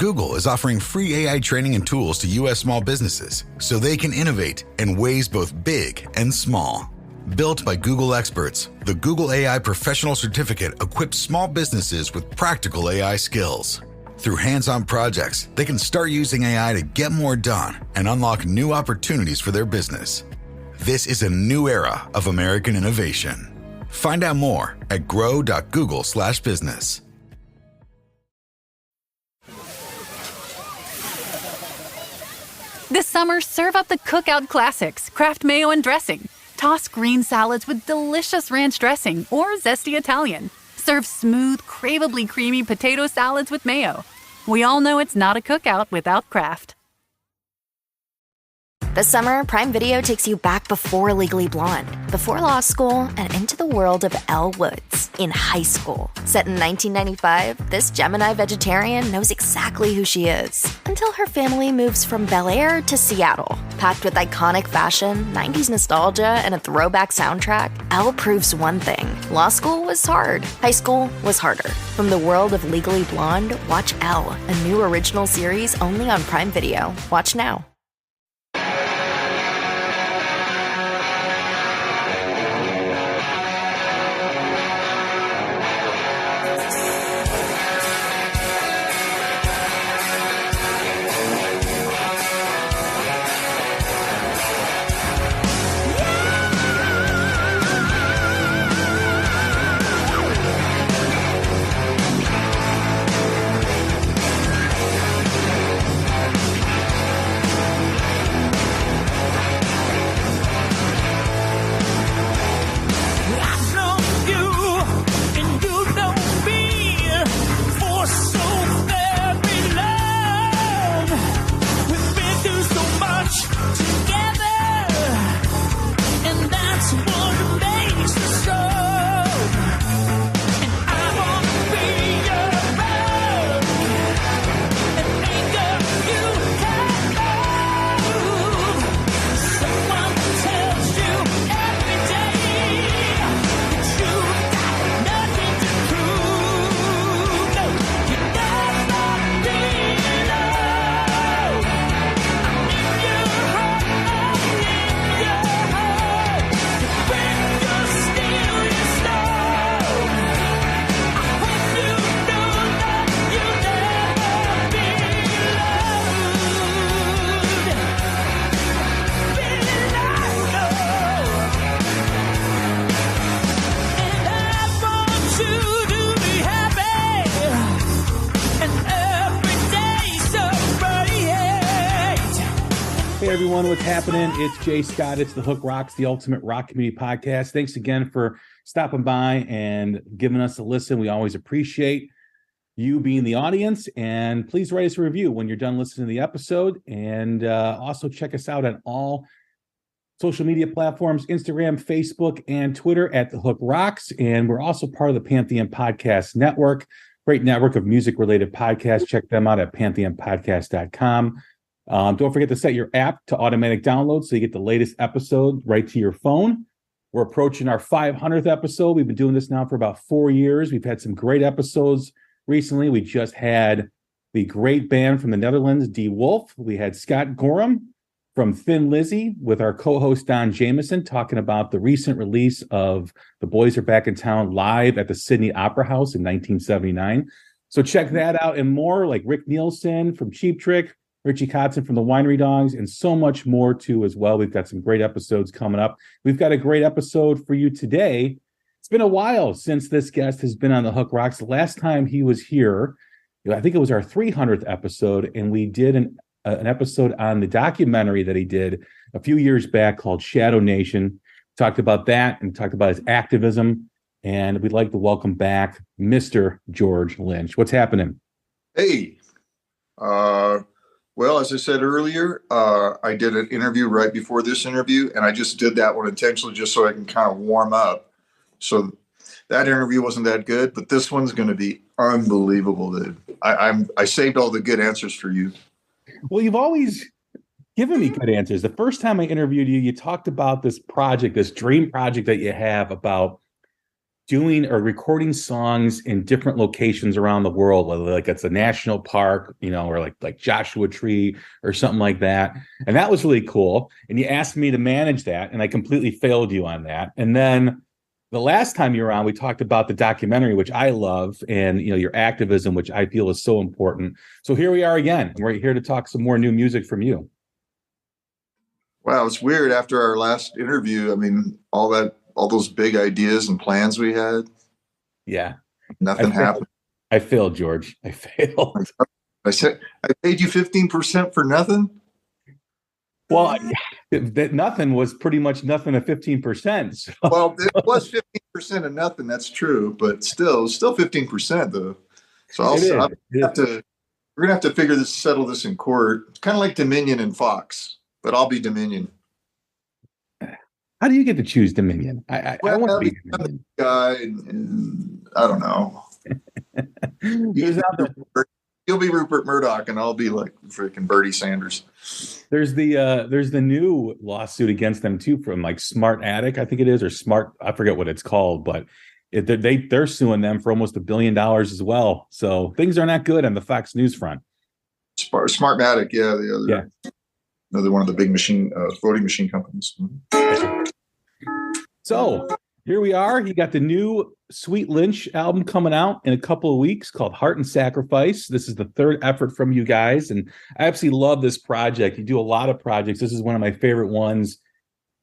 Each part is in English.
Google is offering free AI training and tools to U.S. small businesses so they can innovate in ways both big and small. Built by Google experts, the Google AI Professional Certificate equips small businesses with practical AI skills. Through hands-on projects, they can start using AI to get more done and unlock new opportunities for their business. This is a new era of American innovation. Find out more at grow.google/business. This summer, serve up the cookout classics, Kraft mayo and dressing. Toss green salads with delicious ranch dressing or zesty Italian. Serve smooth, craveably creamy potato salads with mayo. We all know it's not a cookout without Kraft. This summer, Prime Video takes you back before Legally Blonde, before law school, and into the world of Elle Woods in high school. Set in 1995, this Gemini vegetarian knows exactly who she is until her family moves from Bel Air to Seattle. Packed with iconic fashion, 90s nostalgia, and a throwback soundtrack, Elle proves one thing. Law school was hard. High school was harder. From the world of Legally Blonde, watch Elle, a new original series only on Prime Video. Watch now. Everyone, what's happening? It's Jay Scott. It's The Hook Rocks, the ultimate rock community podcast. Thanks again for stopping by and giving us a listen. We always appreciate you being the audience, and please write us a review when you're done listening to the episode. And also check us out on all social media platforms, Instagram, Facebook, and Twitter at The Hook Rocks. And we're also part of the Pantheon Podcast Network, great network of music-related podcasts. Check them out at pantheonpodcast.com. Don't forget to set your app to automatic download so you get the latest episode right to your phone. We're approaching our 500th episode. We've been doing this now for about 4 years. We've had some great episodes recently. We just had the great band from the Netherlands, D Wolf. We had Scott Gorham from Thin Lizzy with our co-host Don Jameson talking about the recent release of The Boys Are Back in Town live at the Sydney Opera House in 1979. So check that out and more, like Rick Nielsen from Cheap Trick, Richie Kotzen from the Winery Dogs, and so much more too as well. We've got some great episodes coming up. We've got a great episode for you today. It's been a while since this guest has been on The Hook Rocks. The last time he was here, I think it was our 300th episode, and we did an episode on the documentary that he did a few years back called Shadow Nation. Talked about that and talked about his activism, and we'd like to welcome back Mr. George Lynch. What's happening? Hey, well, as I said earlier, I did an interview right before this interview, and I just did that one intentionally just so I can kind of warm up. So that interview wasn't that good, but this one's going to be unbelievable, dude. I saved all the good answers for you. Well, you've always given me good answers. The first time I interviewed you, you talked about this project, this dream project that you have about doing or recording songs in different locations around the world, whether like it's a national park, or like Joshua Tree or something like that. And that was really cool. And you asked me to manage that, and I completely failed you on that. And then the last time you were on, we talked about the documentary, which I love, and your activism, which I feel is so important. So here we are again. We're here to talk some more new music from you. Wow, it's weird after our last interview. I mean, all those big ideas and plans we had. Yeah. Nothing happened. I failed, George. I failed. I said, I paid you 15% for nothing. Well, that nothing was pretty much nothing at 15%. So. Well, it was 15% of nothing. That's true, but still 15% though. So we're gonna have to settle this in court. It's kind of like Dominion and Fox, but I'll be Dominion. How do you get to choose Dominion? I want to be Dominion. Guy, and I don't know. You'll be Rupert Murdoch, and I'll be like freaking Bernie Sanders. There's the new lawsuit against them too from like Smart Attic, I think it is, or Smart. I forget what it's called, but they're suing them for almost $1 billion as well. So things are not good on the Fox News front. Smartmatic, yeah, another one of the big voting machine companies. So here we are. You got the new Sweet Lynch album coming out in a couple of weeks called Heart and Sacrifice. This is the third effort from you guys, and I absolutely love this project. You do a lot of projects. This is one of my favorite ones.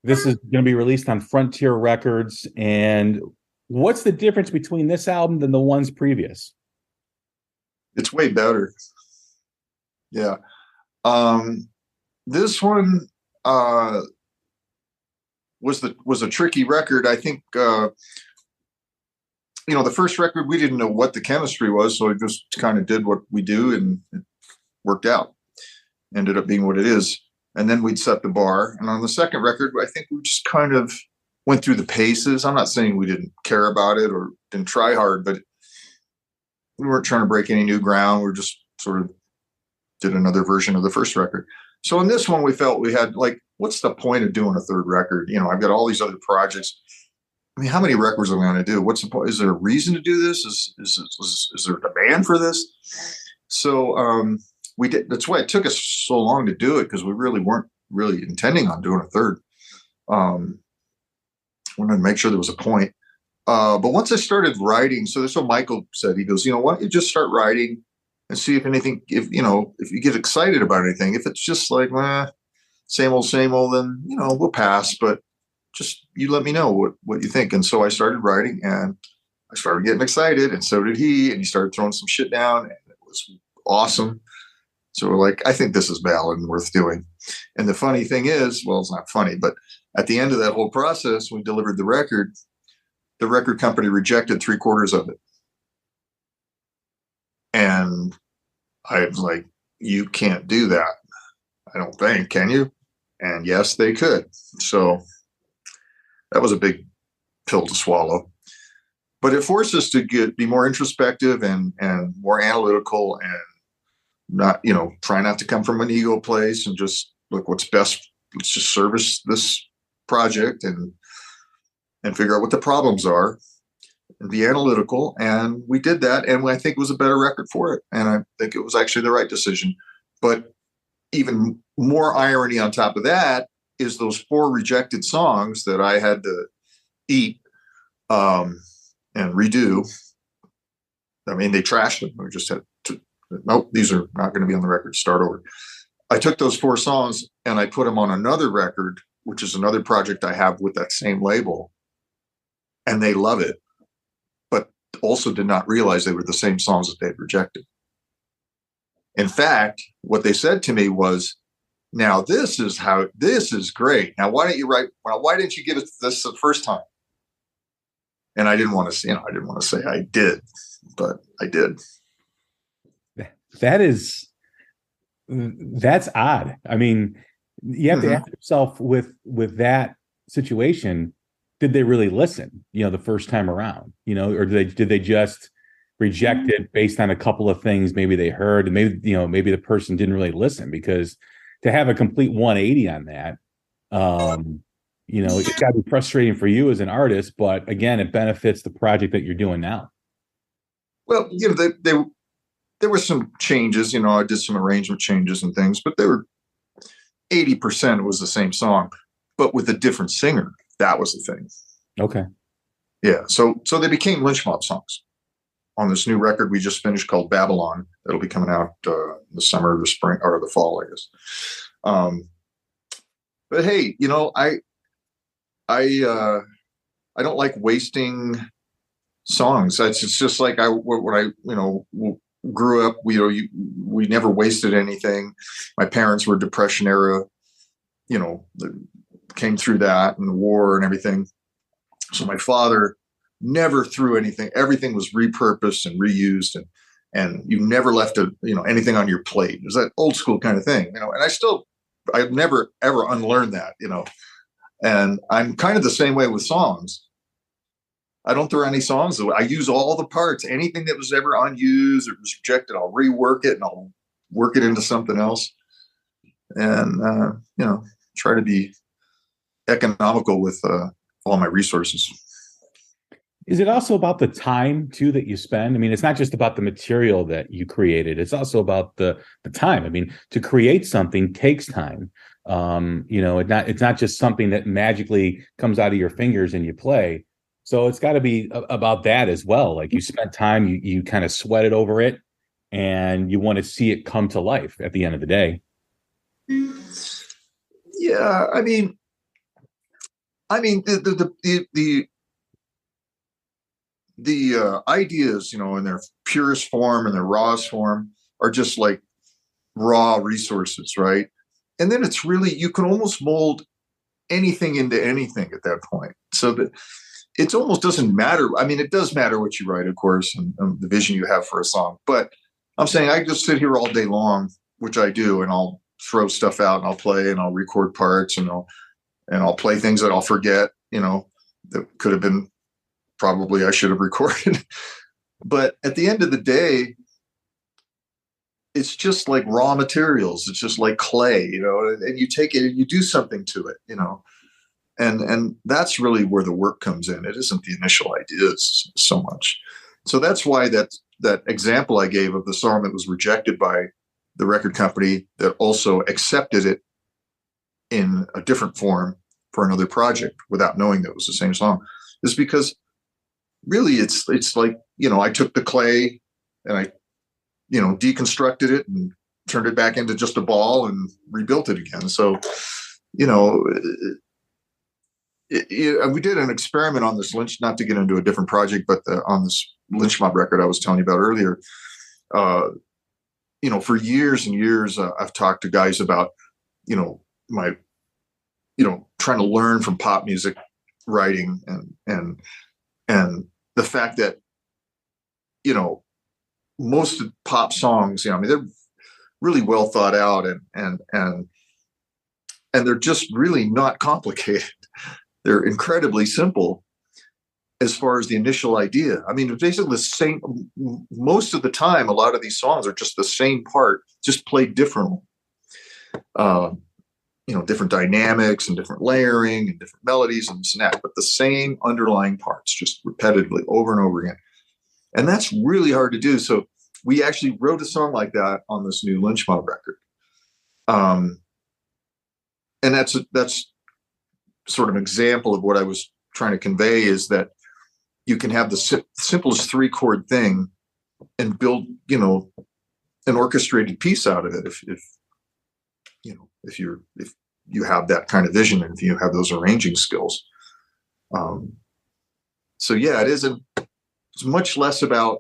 This is going to be released on Frontier Records. And what's the difference between this album than the ones previous? It's way better. Yeah. This one was a tricky record. I think the first record, we didn't know what the chemistry was, so it just kind of did what we do, and it worked out. Ended up being what it is. And then we'd set the bar. And on the second record, I think we just kind of went through the paces. I'm not saying we didn't care about it or didn't try hard, but we weren't trying to break any new ground. We just sort of did another version of the first record. So in this one, we felt we had, like, what's the point of doing a third record? I've got all these other projects. I mean, how many records am I going to do? What's the point? Is there a reason to do this? Is there a demand for this? So we did. That's why it took us so long to do it, because we really weren't really intending on doing a third. Wanted to make sure there was a point. But once I started writing, so that's what Michael said. He goes, why don't you just start writing and see if you get excited about anything. If it's just like, same old, then, we'll pass. But just you let me know what you think. And so I started writing, and I started getting excited, and so did he. And he started throwing some shit down, and it was awesome. So we're like, I think this is valid and worth doing. And the funny thing is, well, it's not funny, but at the end of that whole process, we delivered the record. The record company rejected 3/4 of it. And I was like, you can't do that. I don't think, can you? And yes, they could. So that was a big pill to swallow. But it forced us to be more introspective and more analytical, and not, try not to come from an ego place and just look what's best. Let's just service this project and figure out what the problems are and be analytical. And we did that, and I think it was a better record for it. And I think it was actually the right decision. But even more irony on top of that is those 4 rejected songs that I had to eat and redo. I mean, they trashed them. We just had to, nope, these are not going to be on the record. Start over. I took those 4 songs and I put them on another record, which is another project I have with that same label. And they love it, but also did not realize they were the same songs that they'd rejected. In fact, what they said to me was, now this is great. Now, why didn't you give it this the first time? And I didn't want to say I did, but I did. That's odd. I mean, you have to ask yourself with that situation, did they really listen, the first time around, or did they just reject it based on a couple of things maybe they heard, and maybe the person didn't really listen? Because to have a complete 180 on that, it's got to be frustrating for you as an artist, but again, it benefits the project that you're doing now. Well, there were some changes, I did some arrangement changes and things, but they were 80% was the same song, but with a different singer. That was the thing. Okay. Yeah. So they became Lynch Mob songs on this new record we just finished called Babylon. It'll be coming out the summer, the spring, or the fall, I guess. But hey, I don't like wasting songs. It's just like when I grew up, we never wasted anything. My parents were Depression era, came through that and the war and everything. So my father never threw anything. Everything was repurposed and reused, and you never left anything on your plate. It was that old school kind of thing, and I've never ever unlearned that, and I'm kind of the same way with songs. I don't throw any songs away. I use all the parts. Anything that was ever unused or was rejected, I'll rework it and I'll work it into something else. And, try to be economical with all my resources. Is it also about the time too that you spend? I mean, it's not just about the material that you created. It's also about the time. I mean, to create something takes time. It's not just something that magically comes out of your fingers and you play. So it's got to be about that as well. Like you spent time, you kind of sweated over it, and you want to see it come to life at the end of the day. Yeah, I mean, the ideas, in their purest form and their rawest form, are just like raw resources, right? And then it's really, you can almost mold anything into anything at that point. So that it almost doesn't matter. I mean, it does matter what you write, of course, and the vision you have for a song. But I'm saying I just sit here all day long, which I do, and I'll throw stuff out and I'll play and I'll record parts and I'll play things that I'll forget, that could have been probably I should have recorded. But at the end of the day, it's just like raw materials. It's just like clay, and you take it and you do something to it, and that's really where the work comes in. It isn't the initial ideas so much. So that's why that example I gave of the song that was rejected by the record company that also accepted it in a different form for another project without knowing that it was the same song is because really it's like, I took the clay and I, deconstructed it and turned it back into just a ball and rebuilt it again. So, we did an experiment on this Lynch, not to get into a different project, but on this Lynch Mob record I was telling you about earlier. For years and years, I've talked to guys about, my, trying to learn from pop music writing and the fact that, most of pop songs, they're really well thought out and they're just really not complicated. They're incredibly simple as far as the initial idea. I mean, it's basically the same. Most of the time, a lot of these songs are just the same part, just played differently. Different dynamics and different layering and different melodies and this and that, but the same underlying parts, just repetitively over and over again. And that's really hard to do. So we actually wrote a song like that on this new Lynch Mob record. And that's sort of an example of what I was trying to convey, is that you can have the simplest 3-chord thing and build, an orchestrated piece out of it. If you have that kind of vision and if you have those arranging skills. So yeah, it's much less about,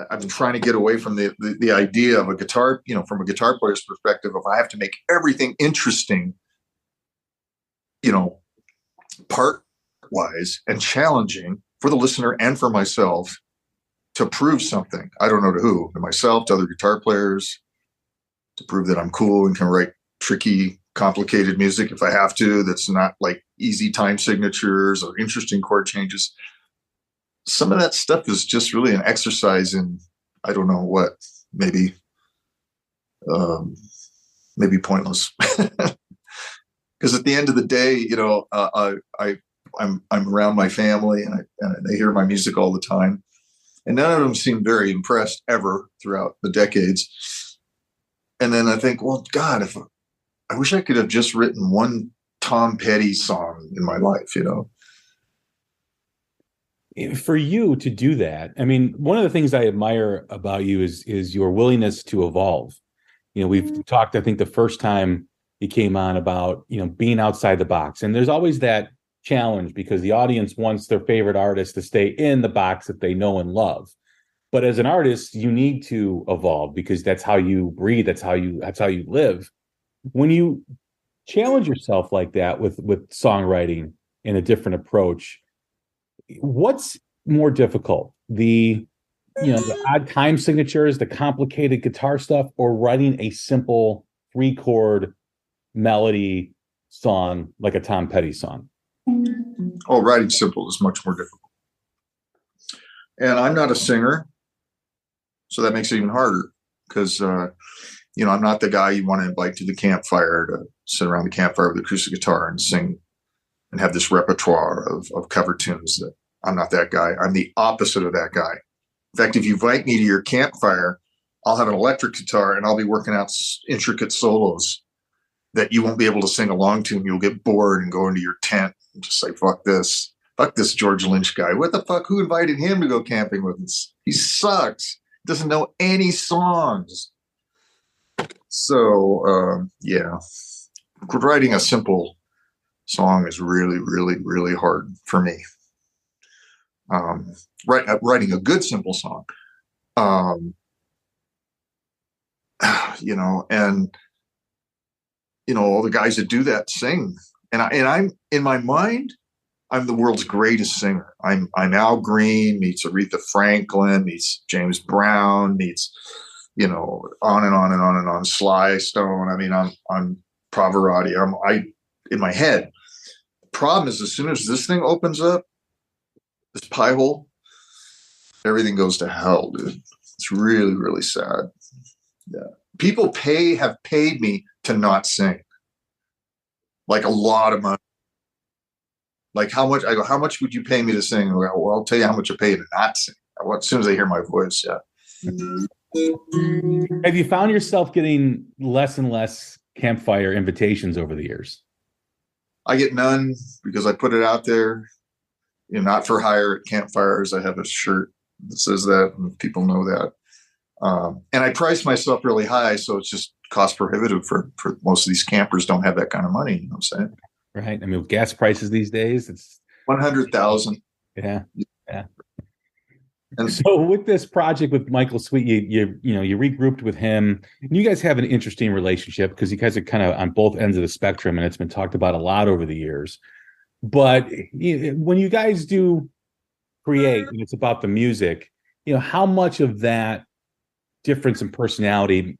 I've been trying to get away from the idea of a guitar, from a guitar player's perspective, if I have to make everything interesting, part wise and challenging for the listener and for myself to prove something. I don't know to who, to myself, to other guitar players, to prove that I'm cool and can write tricky, complicated music if I have to, that's not like easy time signatures or interesting chord changes. Some of that stuff is just really an exercise in, I don't know what, maybe pointless. because at the end of the day, I'm around my family and they hear my music all the time, and none of them seem very impressed ever throughout the decades. And then I think, well, God, I wish I could have just written one Tom Petty song in my life, For you to do that, I mean, one of the things I admire about you is your willingness to evolve. We've talked, I think, the first time you came on about, being outside the box. And there's always that challenge because the audience wants their favorite artist to stay in the box that they know and love. But as an artist, you need to evolve because that's how you breathe. That's how you live. When you challenge yourself like that with songwriting and a different approach, what's more difficult? The odd time signatures, the complicated guitar stuff, or writing a simple 3-chord melody song like a Tom Petty song? Oh, writing simple is much more difficult. And I'm not a singer, so that makes it even harder because, I'm not the guy you want to invite to the campfire to sit around the campfire with acoustic guitar and sing and have this repertoire of cover tunes. That I'm not that guy. I'm the opposite of that guy. In fact, if you invite me to your campfire, I'll have an electric guitar and I'll be working out intricate solos that you won't be able to sing along to, and you'll get bored and go into your tent and just say, fuck this George Lynch guy. What the fuck? Who invited him to go camping with us? He sucks. He doesn't know any songs. So, writing a simple song is really, really, really hard for me. Writing a good, simple song, and, all the guys that do that sing. And I'm in my mind, I'm the world's greatest singer. I'm Al Green meets Aretha Franklin meets James Brown meets, on and on and on and on. Sly Stone. I mean, I'm Pavarotti. I in my head. The problem is, as soon as this thing opens up, this pie hole, everything goes to hell, dude. It's really, really sad. Yeah. People have paid me to not sing. Like a lot of money. Like how much? I go, how much would you pay me to sing? I go, well, I'll tell you how much I pay to not sing. As soon as they hear my voice, yeah. Have you found yourself getting less and less campfire invitations over the years? I get none because I put it out there. Not for hire at campfires. I have a shirt that says that, and people know that. And I price myself really high, so it's just cost prohibitive for most of these campers. Don't have that kind of money. You know what I'm saying? Right. I mean, with gas prices these days, it's 100,000. Yeah. And so with this project with Michael Sweet, you regrouped with him, and you guys have an interesting relationship because you guys are kind of on both ends of the spectrum, and it's been talked about a lot over the years. But when you guys do create, and it's about the music, how much of that difference in personality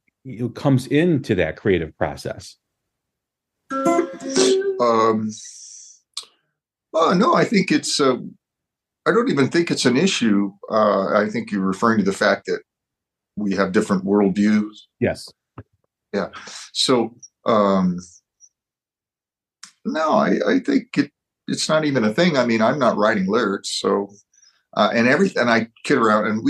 comes into that creative process? No, I think it's. I don't even think it's an issue. I think you're referring to the fact that we have different worldviews. Yes. Yeah. So, no, I think it's not even a thing. I mean, I'm not writing lyrics, so and everything. I kid around, and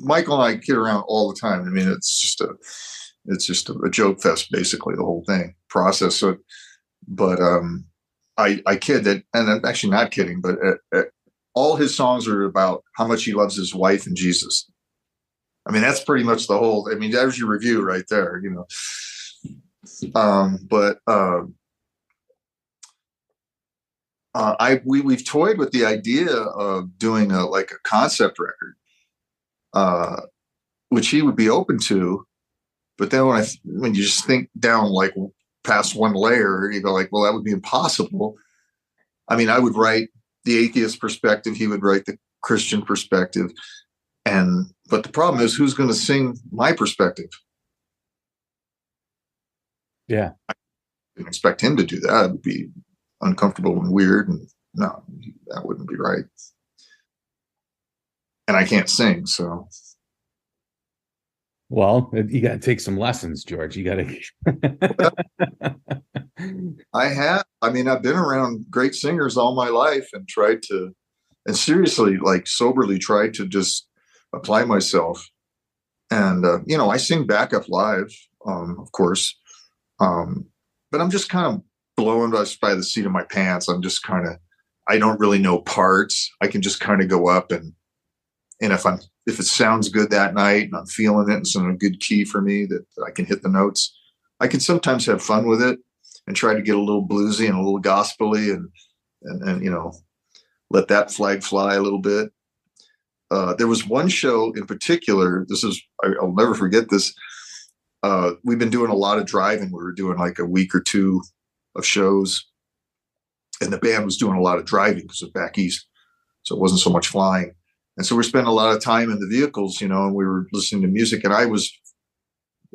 Michael and I kid around all the time. I mean, it's just a joke fest, basically, the whole thing process. So, but I kid that, and I'm actually not kidding, but all his songs are about how much he loves his wife and Jesus. I mean, that's pretty much the whole. I mean, there's your review right there, We've toyed with the idea of doing a concept record, which he would be open to, but then when you just think down past one layer, you go well, that would be impossible. I mean, I would write the atheist perspective, he would write the Christian perspective, but the problem is, who's going to sing my perspective? Yeah, I didn't expect him to do that. It would be uncomfortable and weird, and no, that wouldn't be right. And I can't sing, so Well, you got to take some lessons, George. You got to. I mean, I've been around great singers all my life and tried to, and seriously, like soberly tried to just apply myself. And, I sing backup live, of course. But I'm just kind of blown by the seat of my pants. I don't really know parts. I can just kind of go up and if it sounds good that night and I'm feeling it and it's in a good key for me that I can hit the notes, I can sometimes have fun with it and try to get a little bluesy and a little gospely and let that flag fly a little bit. There was one show in particular. I'll never forget this. We've been doing a lot of driving. We were doing like a week or two of shows, and the band was doing a lot of driving because it was back east. So it wasn't so much flying. And so we're spending a lot of time in the vehicles, and we were listening to music. And I was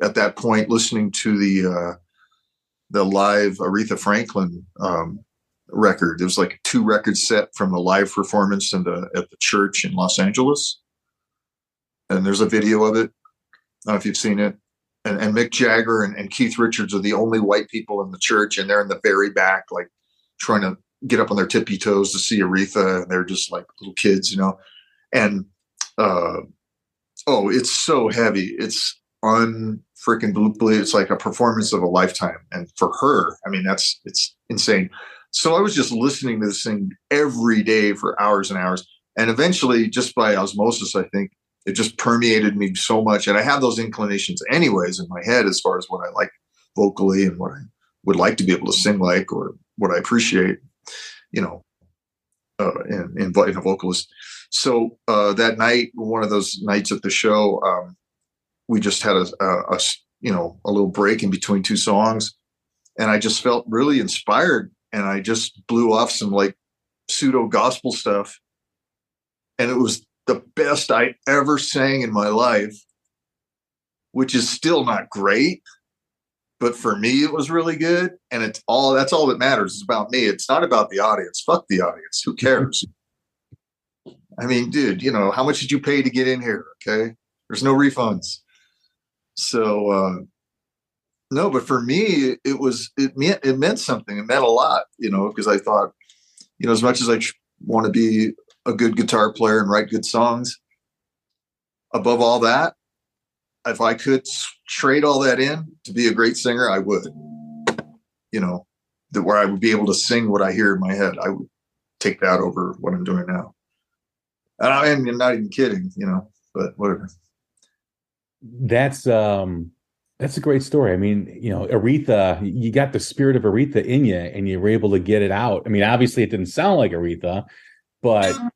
at that point listening to the live Aretha Franklin record. It was like a 2-record set from the live performance at the church in Los Angeles. And there's a video of it. I don't know if you've seen it. And Mick Jagger and Keith Richards are the only white people in the church, and they're in the very back, like trying to get up on their tippy toes to see Aretha, and they're just like little kids, And it's so heavy. It's unfreaking believable. It's like a performance of a lifetime. And for her, I mean, it's insane. So I was just listening to this thing every day for hours and hours. And eventually, just by osmosis, I think it just permeated me so much. And I have those inclinations anyways in my head as far as what I like vocally and what I would like to be able to sing like, or what I appreciate, in a vocalist. So that night, one of those nights at the show, we just had a little break in between 2 songs, and I just felt really inspired, and I just blew off some like pseudo gospel stuff, and it was the best I ever sang in my life, which is still not great, but for me it was really good, and that's all that matters. It's about me. It's not about the audience. Fuck the audience. Who cares? I mean, dude, how much did you pay to get in here? Okay. There's no refunds. So, no, but for me, it meant something. It meant a lot, because I thought, as much as I want to be a good guitar player and write good songs, above all that, if I could trade all that in to be a great singer, I would, where I would be able to sing what I hear in my head. I would take that over what I'm doing now. And I'm not even kidding, but whatever. That's a great story. I mean, Aretha, you got the spirit of Aretha in you, and you were able to get it out. I mean, obviously it didn't sound like Aretha, but I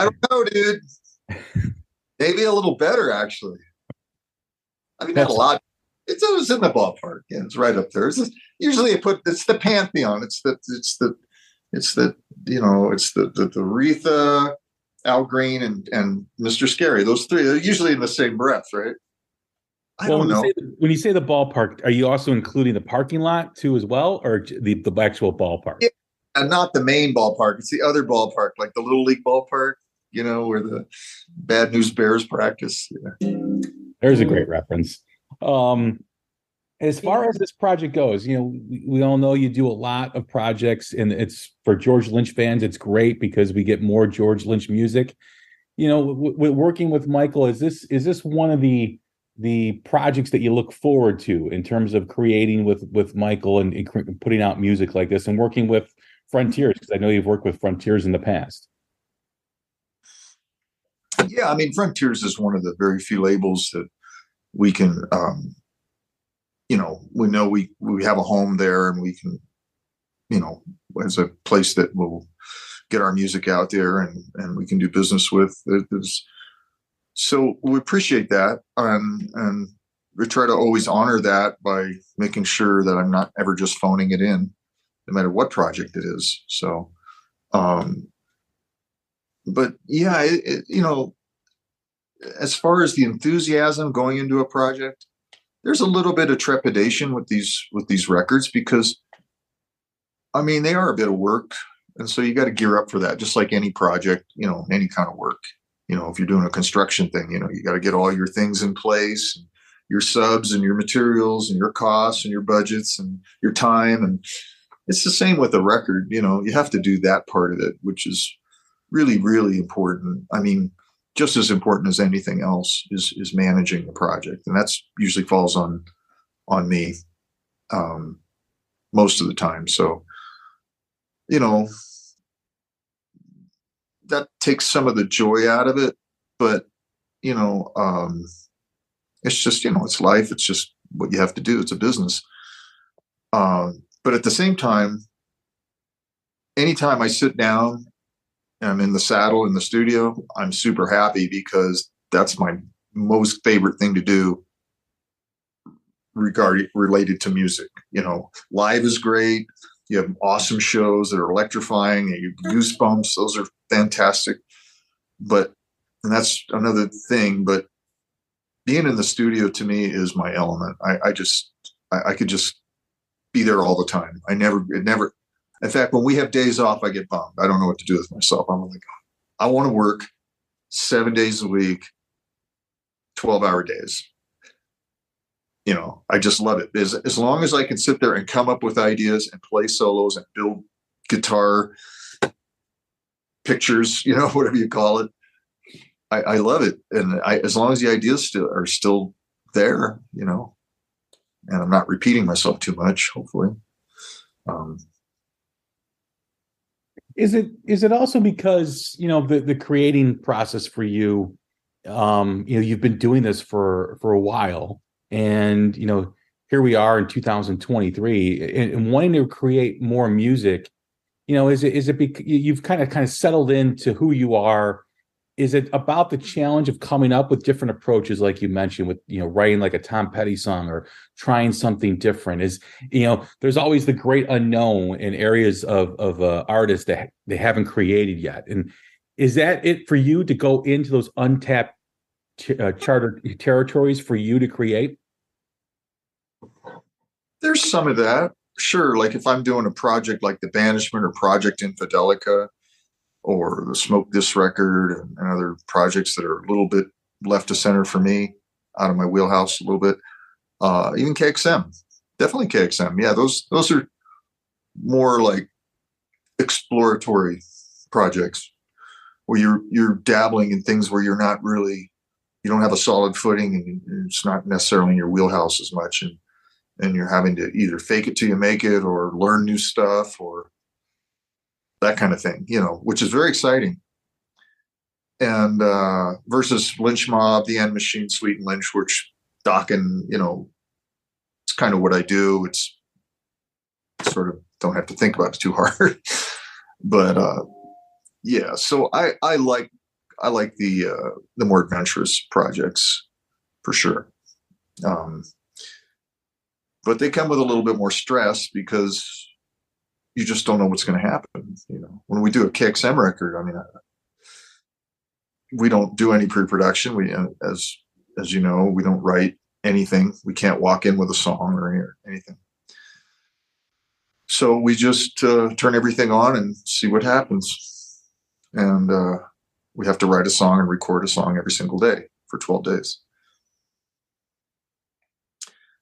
don't know, dude. Maybe a little better, actually. I mean, not a lot. It was in the ballpark. Yeah, it's right up there. Usually it's the Pantheon. It's the Aretha, Al Green, and Mr. Scary. Those 3 are usually in the same breath, right? I don't know. When you say the ballpark, are you also including the parking lot too as well, or the actual ballpark? Yeah, and not the main ballpark. It's the other ballpark, like the Little League ballpark, where the Bad News Bears practice. Yeah. There's a great reference. As far as this project goes, we all know you do a lot of projects, and it's for George Lynch fans. It's great because we get more George Lynch music. Working with Michael, is this one of the projects that you look forward to in terms of creating with Michael and putting out music like this, and working with Frontiers? Because I know you've worked with Frontiers in the past. Yeah, I mean, Frontiers is one of the very few labels that we can. We know we have a home there, and we can, as a place that will get our music out there, and we can do business with. So we appreciate that, and we try to always honor that by making sure that I'm not ever just phoning it in, no matter what project it is. So, but yeah, as far as the enthusiasm going into a project, there's a little bit of trepidation with these records, because I mean, they are a bit of work. And so you got to gear up for that, just like any project, any kind of work. if you're doing a construction thing, you got to get all your things in place, and your subs and your materials and your costs and your budgets and your time. And it's the same with a record. You have to do that part of it, which is really, really important. I mean, just as important as anything else is managing the project. And that's usually falls on me most of the time. So, that takes some of the joy out of it, but, it's just, it's life. It's just what you have to do. It's a business. But at the same time, anytime I sit down and I'm in the saddle in the studio, I'm super happy, because that's my most favorite thing to do related to music. Live is great. You have awesome shows that are electrifying, and you goosebumps. Those are fantastic. And that's another thing. But being in the studio to me is my element. I could just be there all the time. In fact, when we have days off, I get bummed. I don't know what to do with myself. I'm like, I want to work 7 days a week, 12-hour days. I just love it. As long as I can sit there and come up with ideas and play solos and build guitar pictures, whatever you call it, I love it. And as long as the ideas are still there, and I'm not repeating myself too much, hopefully. Is it also because, the creating process for you, you've been doing this for a while, and, here we are in 2023 and wanting to create more music, is it because you've kind of settled into who you are? Is it about the challenge of coming up with different approaches, like you mentioned, with, writing like a Tom Petty song or trying something different? There's always the great unknown in areas of artists that they haven't created yet. And is that it for you to go into those untapped chartered territories for you to create? There's some of that. Sure. Like if I'm doing a project like The Banishment or Project Infidelica, or the Smoke This record, and other projects that are a little bit left to center for me, out of my wheelhouse a little bit. Even KXM, definitely KXM. Yeah, those are more like exploratory projects where you're dabbling in things where you don't have a solid footing, and it's not necessarily in your wheelhouse as much, and you're having to either fake it till you make it, or learn new stuff, or that kind of thing, which is very exciting. And versus Lynch Mob, The End Machine, Sweet Lynch, which Dokken, it's kind of what I do. It's sort of don't have to think about it too hard. But yeah, so I like the more adventurous projects for sure. But they come with a little bit more stress, because you just don't know what's going to happen. When we do a KXM record, I mean, we don't do any pre-production. We, as you know, we don't write anything. We can't walk in with a song or anything. So we just turn everything on and see what happens. And we have to write a song and record a song every single day for 12 days.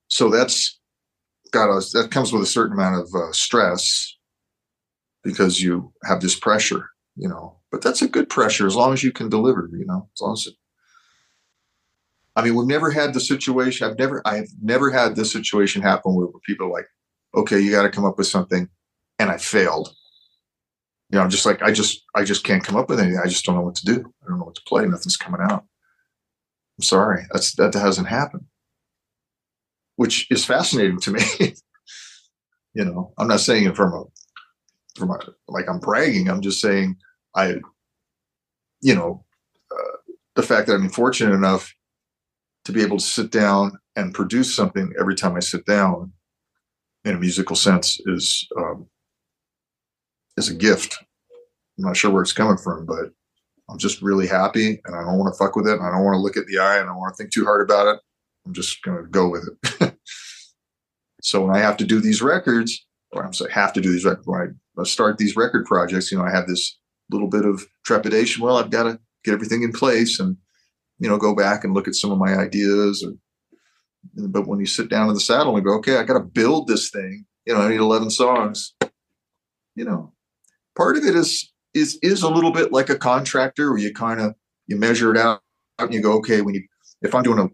So that comes with a certain amount of stress, because you have this pressure, but that's a good pressure as long as you can deliver, as long as we've never had the situation. I have never had this situation happen where people are like, okay, you got to come up with something, and I failed. I'm just like, I just can't come up with anything. I just don't know what to do. I don't know what to play. Nothing's coming out. I'm sorry. That hasn't happened, which is fascinating to me. I'm not saying it from like I'm bragging. I'm just saying the fact that I'm fortunate enough to be able to sit down and produce something every time I sit down in a musical sense is a gift. I'm not sure where it's coming from, but I'm just really happy, and I don't want to fuck with it. And I don't want to look at the eye, and I don't want to think too hard about it. I'm just going to go with it. So when I have to do these records, when I start these record projects, I have this little bit of trepidation. Well, I've got to get everything in place and, go back and look at some of my ideas. But when you sit down in the saddle and go, okay, I got to build this thing, I need 11 songs, part of it is a little bit like a contractor where you measure it out and you go, okay, if I'm doing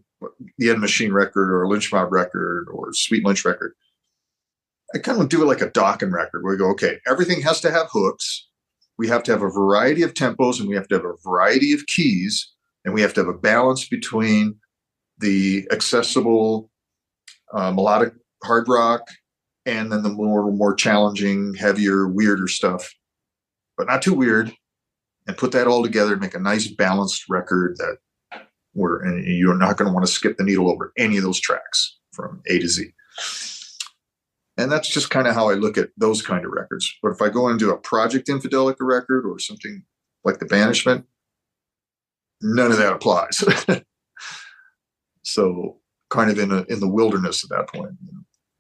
the End Machine record or a Lynch Mob record or Sweet Lynch record, I kind of do it like a Dokken record where we go, okay, everything has to have hooks. We have to have a variety of tempos and we have to have a variety of keys, and we have to have a balance between the accessible melodic hard rock and then the more challenging, heavier, weirder stuff, but not too weird, and put that all together and make a nice balanced record and you're not going to want to skip the needle over any of those tracks from A to Z. And that's just kind of how I look at those kind of records. But if I go and do a Project Infidelica record or something like The Banishment, none of that applies. So kind of in the wilderness at that point,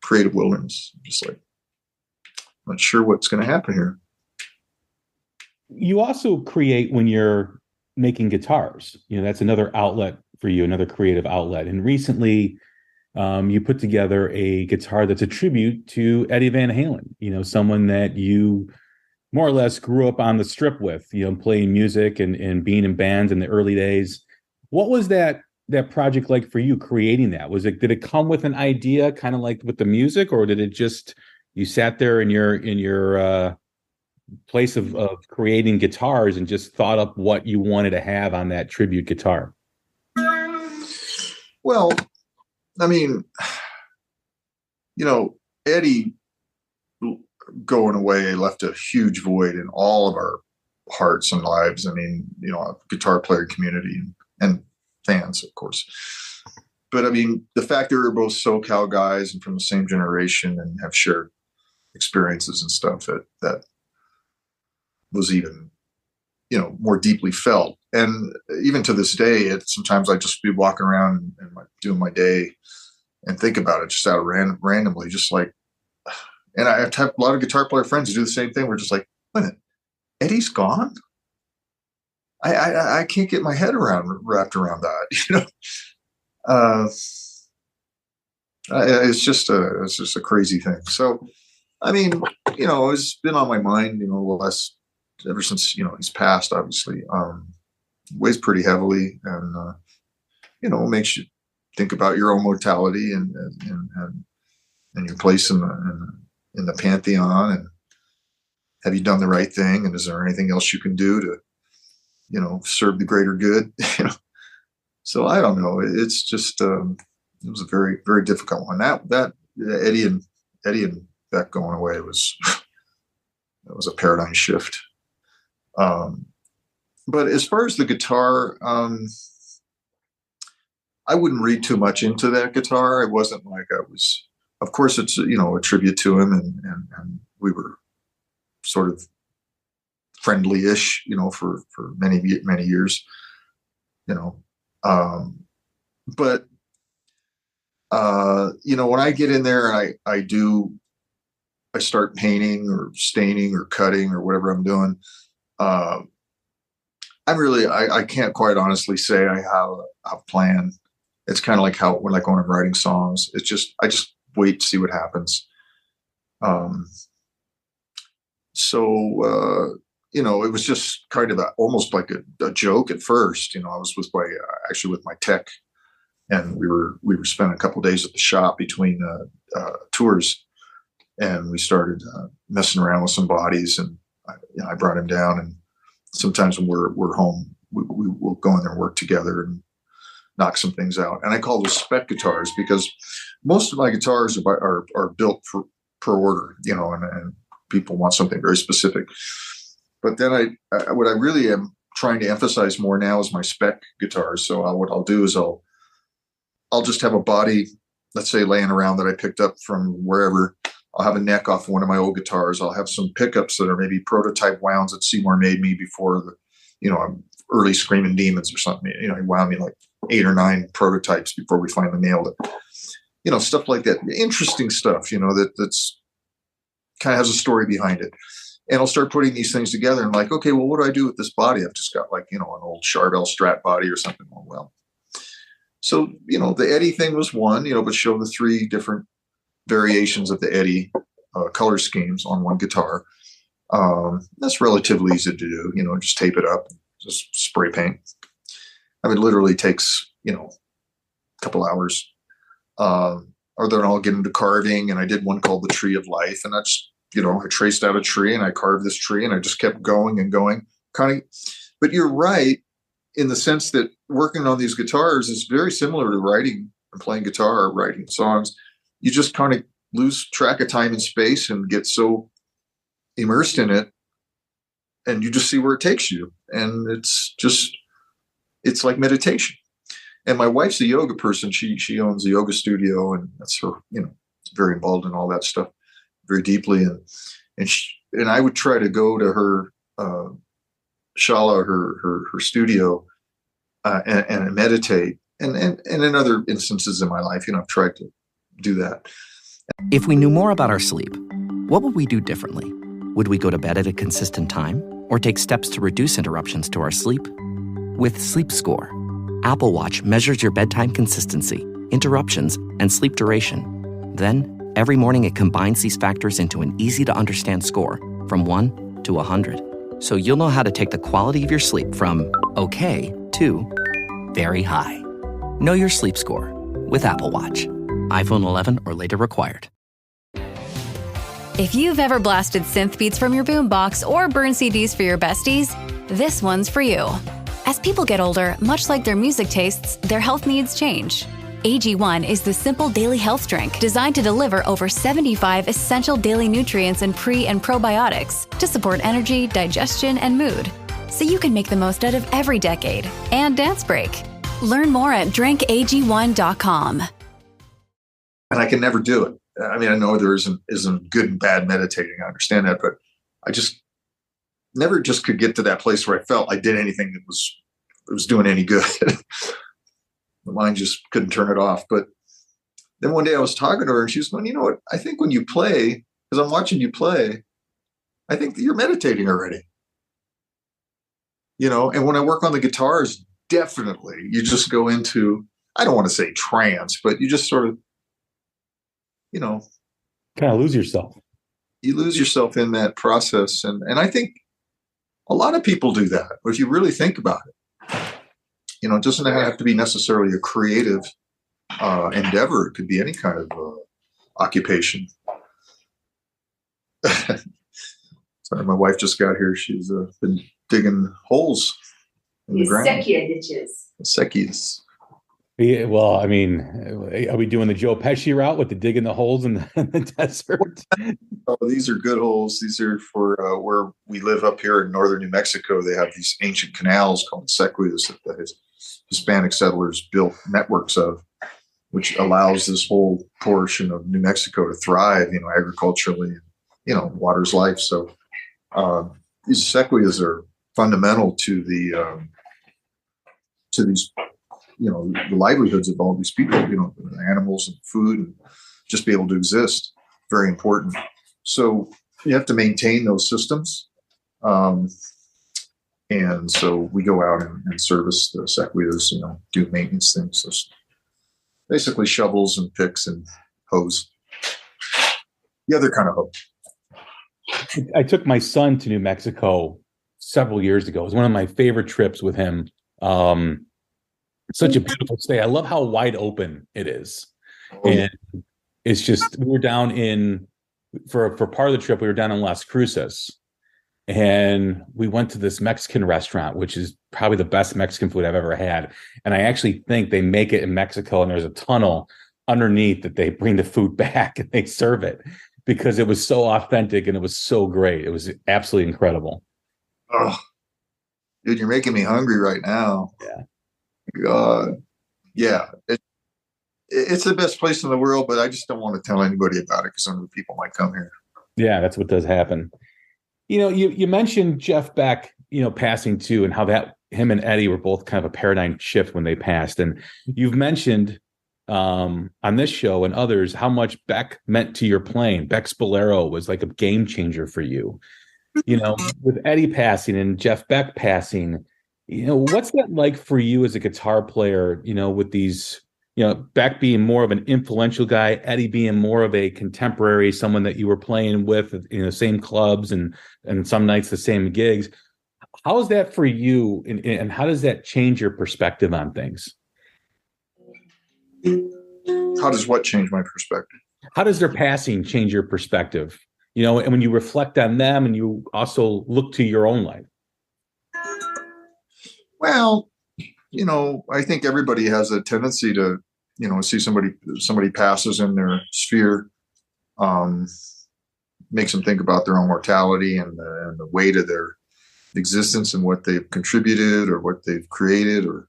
creative wilderness, just like, not sure what's going to happen here. You also create when you're making guitars. That's another outlet for you, another creative outlet. And recently, you put together a guitar that's a tribute to Eddie Van Halen, someone that you more or less grew up on the Strip with, playing music and being in bands in the early days. What was that project like for you, creating that? Did it come with an idea kind of like with the music, or did it just, you sat there in your place of creating guitars and just thought up what you wanted to have on that tribute guitar? Well, I mean, Eddie going away left a huge void in all of our hearts and lives. I mean, a guitar player community and fans, of course. But I mean, the fact that we're both SoCal guys and from the same generation and have shared experiences and stuff that was even, more deeply felt. And even to this day, sometimes I just be walking around and doing my day and think about it just out of randomly, just like, and I have a lot of guitar player friends who do the same thing. We're just like, wait a minute, Eddie's gone? I can't get my head wrapped around that, it's just a crazy thing. So, I mean, it's been on my mind, ever since, he's passed, obviously, weighs pretty heavily and, makes you think about your own mortality and your place in the Pantheon, and have you done the right thing? And is there anything else you can do to, serve the greater good? So I don't know. It's just, it was a very, very difficult one. That Eddie and Beck going away was a paradigm shift. But as far as the guitar, I wouldn't read too much into that guitar. It wasn't like of course it's, a tribute to him and we were sort of friendly-ish, for many, many years, but, when I get in there and I start painting or staining or cutting or whatever I'm doing, I can't quite honestly say I have a plan. It's kind of like when I'm writing songs, I just wait to see what happens. It was just kind of almost like a joke at first. I was with my tech, and we were spending a couple of days at the shop between tours, and we started messing around with some bodies, and I brought him down. And sometimes when we're home, we'll go in there and work together and knock some things out. And I call those spec guitars because most of my guitars are built per order, and people want something very specific. But then what I really am trying to emphasize more now is my spec guitars. So what I'll do is I'll just have a body, let's say, laying around that I picked up from wherever. I'll have a neck off one of my old guitars. I'll have some pickups that are maybe prototype wounds that Seymour made me before the, early Screaming Demons or something. He wound me like 8 or 9 prototypes before we finally nailed it. Stuff like that. Interesting stuff, that's kind of has a story behind it. And I'll start putting these things together and like, okay, well, what do I do with this body? I've just got like, an old Charvel Strat body or something. Well, so, the Eddie thing was one, but show the 3 different variations of the Eddie color schemes on one guitar. That's relatively easy to do, just tape it up, just spray paint. I mean, literally takes, a couple hours. Or then I'll get into carving, and I did one called the Tree of Life, and that's, I traced out a tree and I carved this tree and I just kept going and going. But you're right in the sense that working on these guitars is very similar to writing and playing guitar or writing songs. You just kind of lose track of time and space and get so immersed in it, and you just see where it takes you. And it's like meditation. And my wife's a yoga person. She owns a yoga studio, and that's her, very involved in all that stuff very deeply. And I would try to go to her shala, her studio, and meditate. And in other instances in my life, I've tried to do that. If we knew more about our sleep, what would we do differently? Would we go to bed at a consistent time or take steps to reduce interruptions to our sleep? With Sleep Score, Apple Watch measures your bedtime consistency, interruptions, and sleep duration. Then, every morning it combines these factors into an easy-to-understand score from 1 to 100. So you'll know how to take the quality of your sleep from okay to very high. Know your sleep score with Apple Watch. iPhone 11 or later required. If you've ever blasted synth beats from your boombox or burned CDs for your besties, this one's for you. As people get older, much like their music tastes, their health needs change. AG1 is the simple daily health drink designed to deliver over 75 essential daily nutrients and pre- and probiotics to support energy, digestion, and mood, so you can make the most out of every decade and dance break. Learn more at drinkag1.com. And I can never do it. I mean, I know there isn't good and bad meditating. I understand that, but I just never just could get to that place where I felt I did anything that was doing any good. The mind just couldn't turn it off. But then one day I was talking to her and she was going, you know what? I think when you play, because I'm watching you play, I think that you're meditating already. And when I work on the guitars, definitely you just go into, I don't want to say trance, but you just sort of, kind of lose yourself. You lose yourself in that process. And I think a lot of people do that. If you really think about it, it doesn't have to be necessarily a creative endeavor. It could be any kind of occupation. Sorry, my wife just got here. She's been digging holes in the ground. Sequia ditches. Sequias. Yeah, well, I mean, are we doing the Joe Pesci route with the digging the holes in the desert? Oh, these are good holes. These are for where we live up here in northern New Mexico. They have these ancient canals called sequias that the Hispanic settlers built networks of, which allows this whole portion of New Mexico to thrive, agriculturally. Water's life. So these sequias are fundamental to the these. The livelihoods of all these people, animals and food, and just be able to exist. Very important. So you have to maintain those systems. And so we go out and service the sequias, do maintenance things. So basically shovels and picks and hose. The other kind of hose. I took my son to New Mexico several years ago. It was one of my favorite trips with him. Such a beautiful state. I love how wide open it is. And it's just, we were down for part of the trip, we were down in Las Cruces. And we went to this Mexican restaurant, which is probably the best Mexican food I've ever had. And I actually think they make it in Mexico, and there's a tunnel underneath that they bring the food back and they serve it, because it was so authentic and it was so great. It was absolutely incredible. Oh, dude, you're making me hungry right now. Yeah. God. Yeah. It's the best place in the world, but I just don't want to tell anybody about it because some of the people might come here. Yeah, that's what does happen. You mentioned Jeff Beck, passing too, and how that him and Eddie were both kind of a paradigm shift when they passed. And you've mentioned on this show and others how much Beck meant to your playing. Beck's Bolero was like a game changer for you. with Eddie passing and Jeff Beck passing, what's that like for you as a guitar player, with these, Beck being more of an influential guy, Eddie being more of a contemporary, someone that you were playing with, same clubs and some nights the same gigs. How is that for you, and how does that change your perspective on things? How does what change my perspective? How does their passing change your perspective? And when you reflect on them and you also look to your own life. Well, I think everybody has a tendency to, see somebody passes in their sphere, makes them think about their own mortality and the weight of their existence and what they've contributed or what they've created, or,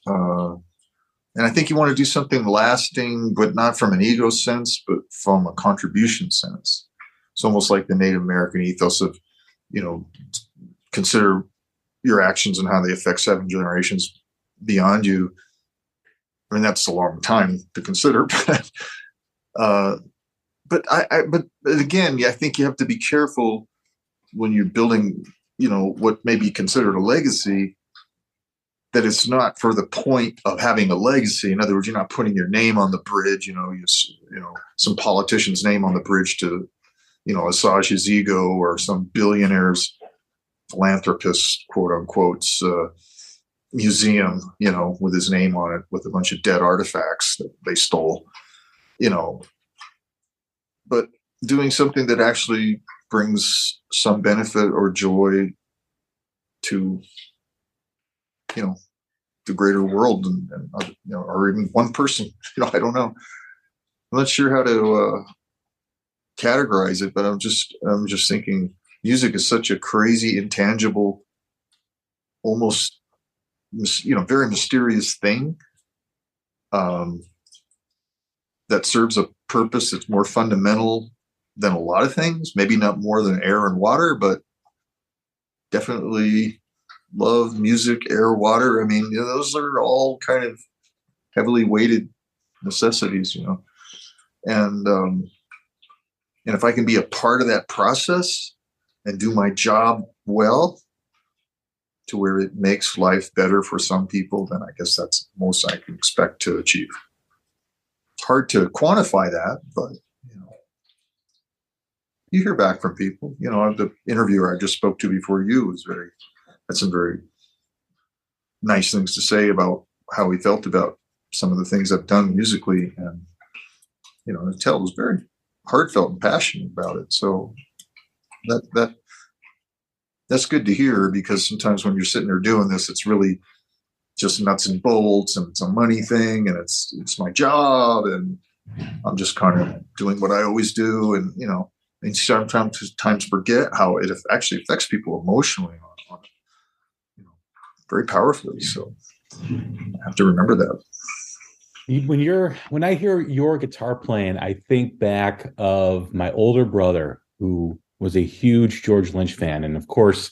and I think you want to do something lasting, but not from an ego sense, but from a contribution sense. It's almost like the Native American ethos of, consider your actions and how they affect 7 generations beyond you. I mean, that's a long time to consider, but again, I think you have to be careful when you're building, what may be considered a legacy, that it's not for the point of having a legacy. In other words, you're not putting your name on the bridge, some politician's name on the bridge to, assuage his ego, or some billionaire's philanthropist, quote unquote, museum, with his name on it, with a bunch of dead artifacts that they stole, but doing something that actually brings some benefit or joy to, the greater world, and or even one person. I don't know. I'm not sure how to categorize it, but I'm just thinking music is such a crazy, intangible, almost very mysterious thing, that serves a purpose that's more fundamental than a lot of things. Maybe not more than air and water, but definitely love, music, air, water. I mean, those are all kind of heavily weighted necessities, and if I can be a part of that process and do my job well, to where it makes life better for some people, then I guess that's most I can expect to achieve. It's hard to quantify that, but you hear back from people. The interviewer I just spoke to before you had some very nice things to say about how he felt about some of the things I've done musically, and the tell was very heartfelt and passionate about it. So that's good to hear, because sometimes when you're sitting there doing this, it's really just nuts and bolts, and it's a money thing, and it's my job, and I'm just kind of doing what I always do, and and sometimes forget how it actually affects people emotionally on very powerfully. So I have to remember that. When I hear your guitar playing, I think back of my older brother, who was a huge George Lynch fan. And of course,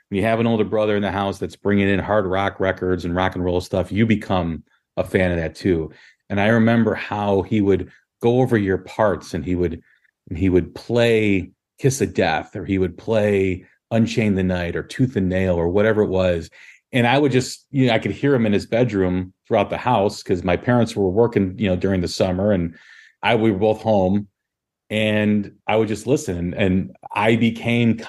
when you have an older brother in the house that's bringing in hard rock records and rock and roll stuff, you become a fan of that too. And I remember how he would go over your parts, and he would play Kiss of Death, or he would play Unchain the Night, or Tooth and Nail, or whatever it was. And I would just, I could hear him in his bedroom throughout the house, because my parents were working, during the summer, and we were both home, and I would just listen. And I became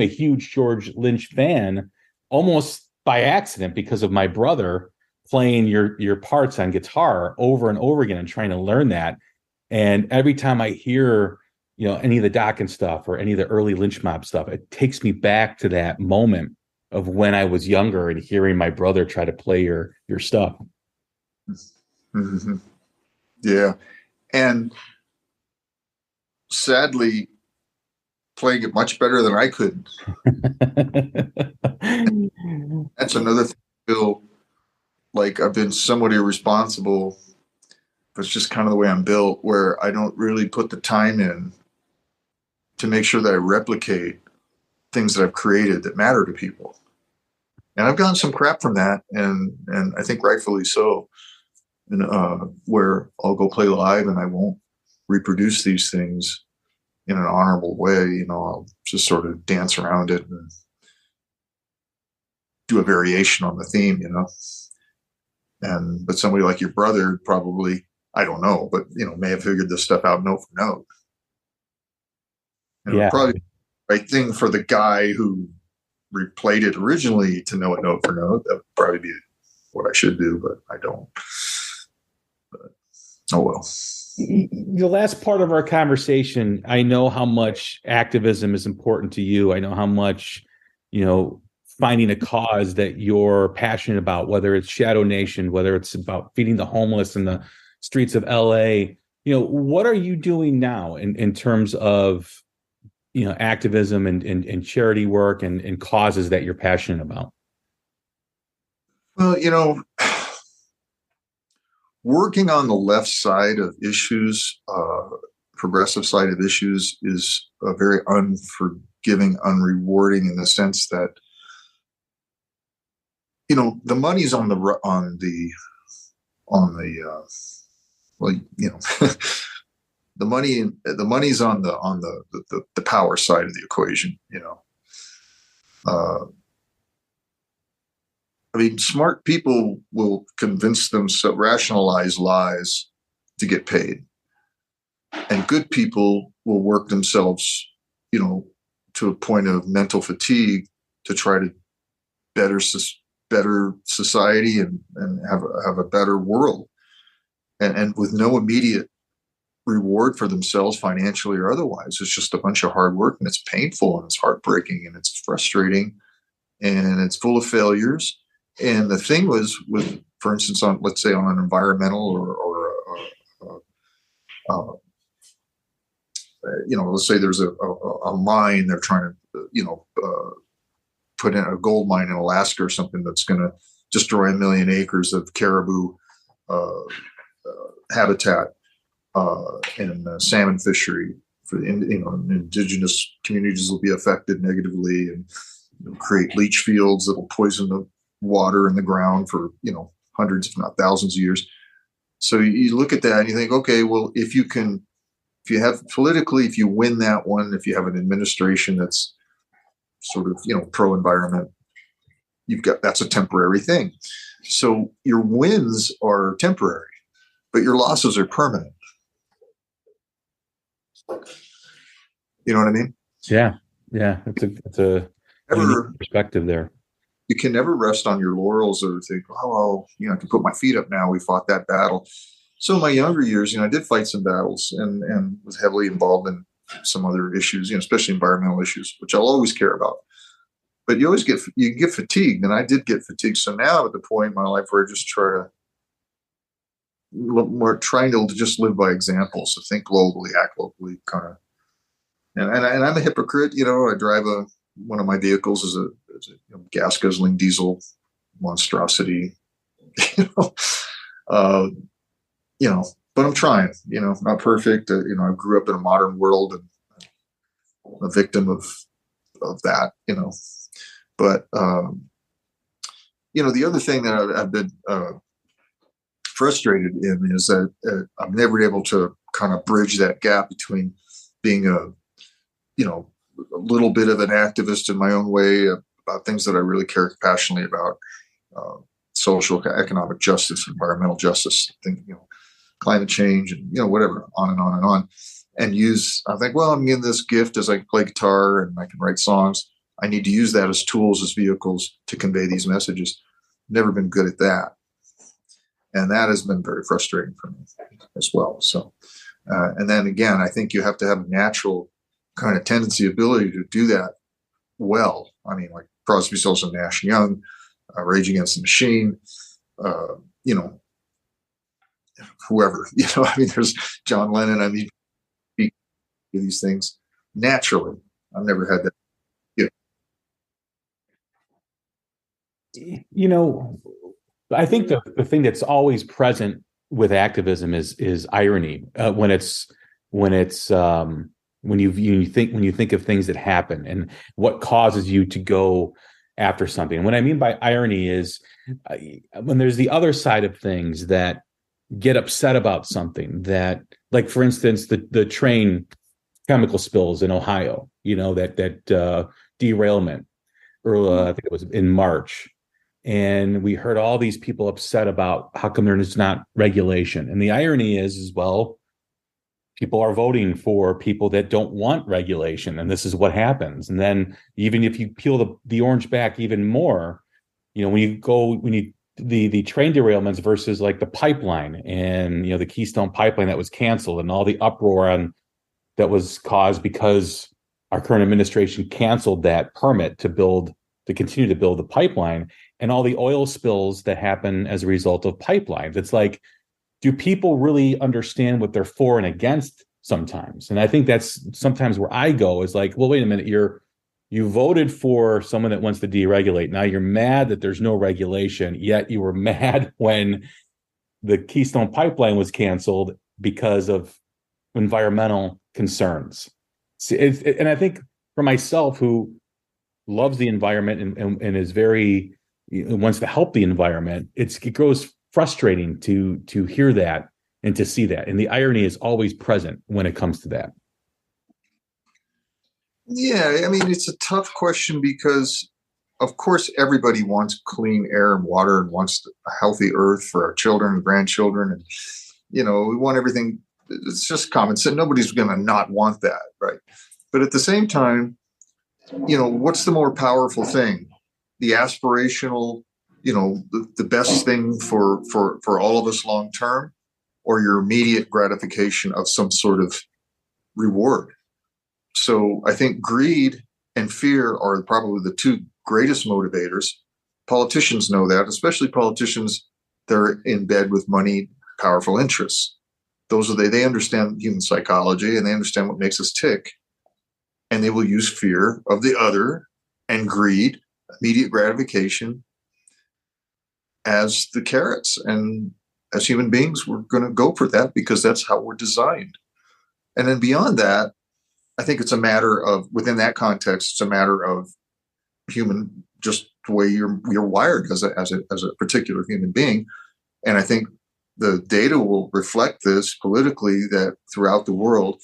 a huge George Lynch fan almost by accident, because of my brother playing your parts on guitar over and over again and trying to learn that. And every time I hear, any of the Dokken stuff or any of the early Lynch Mob stuff, it takes me back to that moment of when I was younger and hearing my brother try to play your stuff. Mm-hmm. Yeah. And sadly, playing it much better than I could. That's another thing. I feel like I've been somewhat irresponsible, but it's just kind of the way I'm built, where I don't really put the time in to make sure that I replicate things that I've created that matter to people. And I've gotten some crap from that, and I think rightfully so. And where I'll go play live and I won't reproduce these things in an honorable way, I'll just sort of dance around it and do a variation on the theme, but somebody like your brother probably, I don't know, but may have figured this stuff out note for note. And it would probably be the right thing for the guy who replayed it originally to know it note for note. That would probably be what I should do, but I don't. But, oh well. The last part of our conversation, I know how much activism is important to you. I know how much, finding a cause that you're passionate about, whether it's Shadow Nation, whether it's about feeding the homeless in the streets of LA. What are you doing now in terms of, activism and charity work and causes that you're passionate about? Well, working on the left side of issues, progressive side of issues, is very unforgiving, unrewarding in the sense that, the money's on the the money's on the power side of the equation. Smart people will convince themselves, rationalize lies to get paid, and good people will work themselves, to a point of mental fatigue to try to better society and have a better world, and with no immediate reward for themselves financially or otherwise. It's just a bunch of hard work, and it's painful, and it's heartbreaking, and it's frustrating, and it's full of failures. And the thing was, with, for instance, let's say on an environmental let's say there's a mine they're trying to, put in a gold mine in Alaska or something that's going to destroy 1 million acres of caribou habitat and salmon fishery for indigenous communities will be affected negatively, and create leach fields that'll poison the water in the ground for hundreds if not thousands of years. So you look at that and you think, okay, well, if you win that one, if you have an administration that's sort of pro-environment, that's a temporary thing. So your wins are temporary, but your losses are permanent. You know what I mean? Yeah. It's a perspective there. You can never rest on your laurels or think, oh, I can put my feet up now. We fought that battle. So in my younger years, I did fight some battles and was heavily involved in some other issues, especially environmental issues, which I'll always care about. But you get fatigued, and I did get fatigued. So now I'm at the point in my life where I just trying to just live by example. So think globally, act locally, kind of. And I'm a hypocrite. I drive one of my vehicles is a gas guzzling diesel monstrosity. But I'm trying. Not perfect. I grew up in a modern world and a victim of that. But the other thing that I've been frustrated in is that I'm never able to kind of bridge that gap between being a little bit of an activist in my own way about things that I really care passionately about, social, economic justice, environmental justice, climate change, and whatever, on and on and on. And I think, well, I'm getting this gift as I play guitar and I can write songs. I need to use that as tools, as vehicles to convey these messages. Never been good at that. And that has been very frustrating for me as well. So, and then again, I think you have to have a natural kind of tendency, ability to do that well. I mean, like Crosby, Stills and Nash Young, Rage Against the Machine, whoever, there's John Lennon. These things naturally. I've never had that. I think the thing that's always present with activism is irony. When you think of things that happen and what causes you to go after something. And what I mean by irony is when there's the other side of things that get upset about something that, like, for instance, the train chemical spills in Ohio, that derailment, or I think it was in March. And we heard all these people upset about how come there's not regulation. And the irony is, well, people are voting for people that don't want regulation. And this is what happens. And then even if you peel the orange back even more, when the train derailments versus like the pipeline and, the Keystone pipeline that was canceled and all the uproar that was caused because our current administration canceled that permit to continue to build the pipeline, and all the oil spills that happen as a result of pipelines. It's like, do people really understand what they're for and against sometimes? And I think that's sometimes where I go is like, well, wait a minute, you voted for someone that wants to deregulate. Now you're mad that there's no regulation, yet you were mad when the Keystone pipeline was canceled because of environmental concerns. And I think for myself, who loves the environment and is very wants to help the environment, it grows frustrating to hear that and to see that. And the irony is always present when it comes to that. Yeah, I mean, it's a tough question because, of course, everybody wants clean air and water and wants a healthy earth for our children and grandchildren. And, we want everything. It's just common sense. Nobody's going to not want that, right? But at the same time, what's the more powerful thing? The aspirational, the best thing for all of us long term, or your immediate gratification of some sort of reward? So I think greed and fear are probably the two greatest motivators. Politicians know that, especially politicians that are in bed with money, powerful interests. They understand human psychology and they understand what makes us tick. And they will use fear of the other and greed, immediate gratification, as the carrots. And as human beings, we're going to go for that because that's how we're designed. And then beyond that, I think it's a matter of, within that context, it's a matter of human, just the way you're wired as a particular human being. And I think the data will reflect this politically, that throughout the world,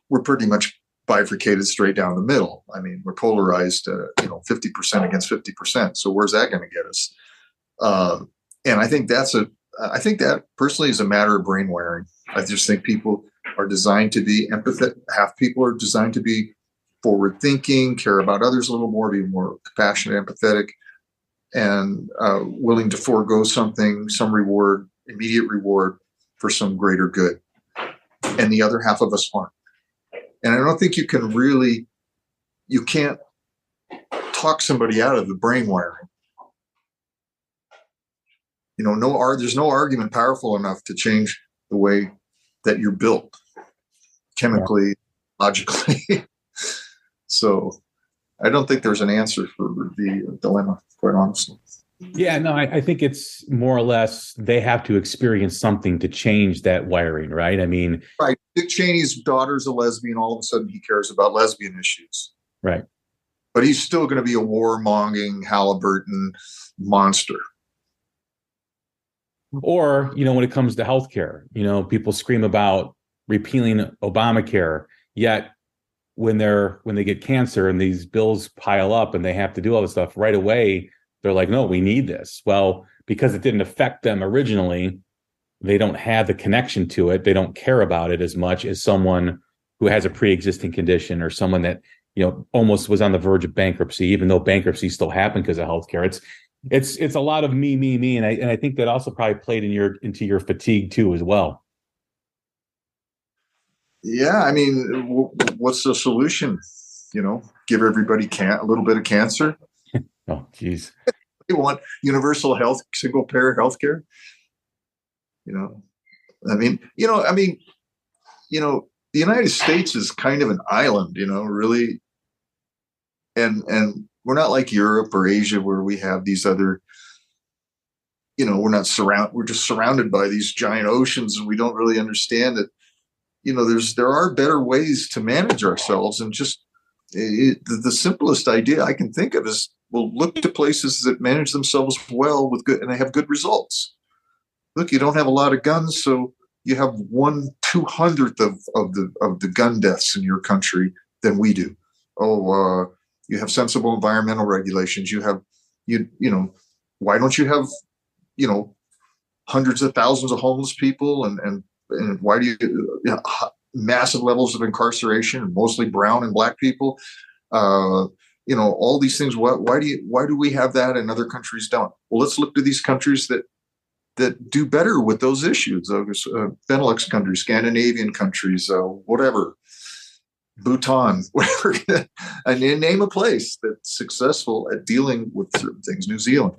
we're pretty much bifurcated straight down the middle. I mean, we're polarized, 50% against 50%. So where's that going to get us? And I think that personally is a matter of brain wiring. I just think people are designed to be empathetic. Half people are designed to be forward thinking, care about others a little more, be more compassionate, empathetic, and willing to forego some reward, immediate reward, for some greater good. And the other half of us aren't. And I don't think you can't talk somebody out of the brain wiring. There's no argument powerful enough to change the way that you're built, chemically, logically. So I don't think there's an answer for the dilemma, quite honestly. Yeah, no, I think it's more or less they have to experience something to change that wiring, right? I mean, right. Dick Cheney's daughter's a lesbian. All of a sudden, he cares about lesbian issues. Right. But he's still going to be a warmongering Halliburton monster. Or, when it comes to healthcare, people scream about repealing Obamacare, yet when they get cancer and these bills pile up and they have to do all this stuff right away, they're like, no, we need this. Well, because it didn't affect them originally, they don't have the connection to it. They don't care about it as much as someone who has a pre-existing condition, or someone that, almost was on the verge of bankruptcy, even though bankruptcy still happened because of healthcare. It's a lot of me, and I think that also probably played into your fatigue too as well. Yeah, I mean, what's the solution? Give everybody a little bit of cancer. Oh, geez. You want universal health, single payer health care? The United States is kind of an island, really. And we're not like Europe or Asia where we have these other, we're just surrounded by these giant oceans, and we don't really understand that, there are better ways to manage ourselves. And just the simplest idea I can think of is, we'll look to places that manage themselves well and they have good results. Look, you don't have a lot of guns, so you have 1-2 200th of the gun deaths in your country than we do. You have sensible environmental regulations. You have, why don't you have, hundreds of thousands of homeless people and why do you massive levels of incarceration, mostly brown and black people? All these things. Why do we have that and other countries don't? Well, let's look to these countries that do better with those issues. Benelux countries, Scandinavian countries, whatever, Bhutan, whatever, and name a place that's successful at dealing with certain things. New Zealand,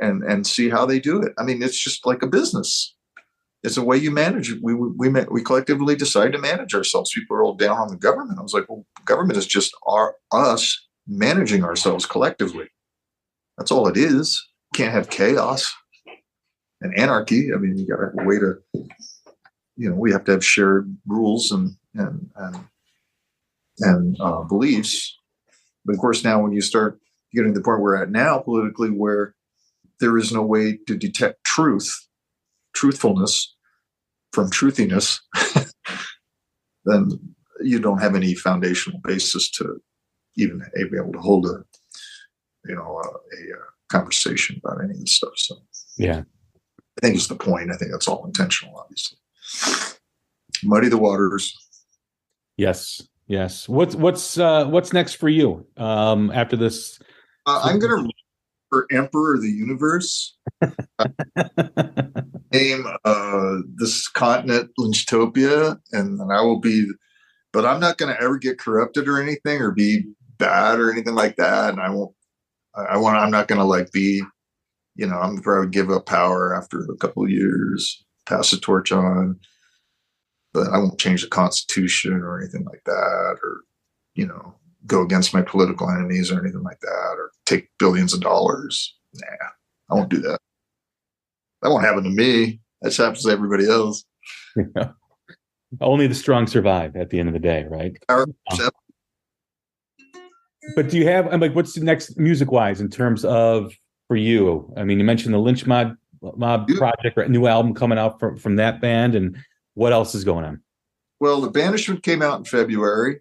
and see how they do it. I mean, it's just like a business. It's a way you manage. We collectively decide to manage ourselves. People are all down on the government. I was like, well, government is just us managing ourselves collectively. That's all it is. Can't have chaos and anarchy. I mean, you got to have a way to, we have to have shared rules and beliefs. But of course, now when you start getting to the point we're at now politically, where there is no way to detect truthfulness from truthiness, then you don't have any foundational basis to even be able to hold a conversation about any of this stuff. So yeah, I think it's the point. I think that's all intentional, obviously. Muddy the waters. Yes. What's next for you after this? I'm going to for Emperor of the Universe. Name this continent Lynchtopia, and I will be. But I'm not going to ever get corrupted or anything, or be bad or anything like that. And I'm not going to be. I'm probably give up power after a couple of years, pass the torch on. But I won't change the Constitution or anything like that, or, go against my political enemies or anything like that, or take billions of dollars. Nah, I won't do that. That won't happen to me. That happens to everybody else. Yeah. Only the strong survive at the end of the day, right? But do you have, what's the next music-wise in terms of, for you? I mean, you mentioned the Lynch Mob project, right? New album coming out from that band, and what else is going on? Well, The Banishment came out in February.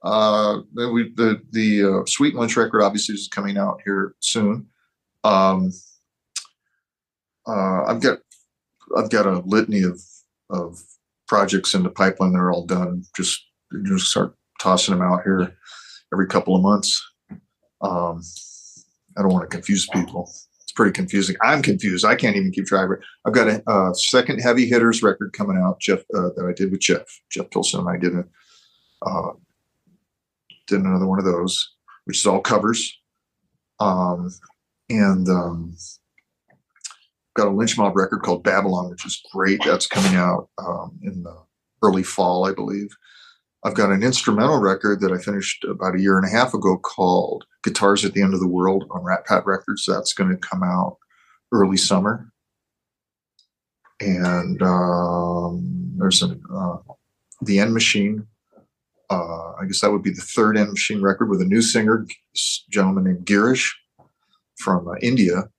The Sweet Lynch record obviously is coming out here soon. I've got a litany of projects in the pipeline that are all done. Just start tossing them out here every couple of months. I don't want to confuse people. It's pretty confusing. I'm confused. I can't even keep track of it. I've got a second Heavy Hitters record coming out, Jeff, that I did with Jeff Pilson. I did another one of those, which is all covers. Got a Lynch Mob record called Babylon, which is great. That's coming out in the early fall, I believe. I've got an instrumental record that I finished about a year and a half ago called Guitars at the End of the World on Rat Pat Records. That's going to come out early summer. And there's The End Machine. I guess that would be the third End Machine record with a new singer, this gentleman named Girish from India,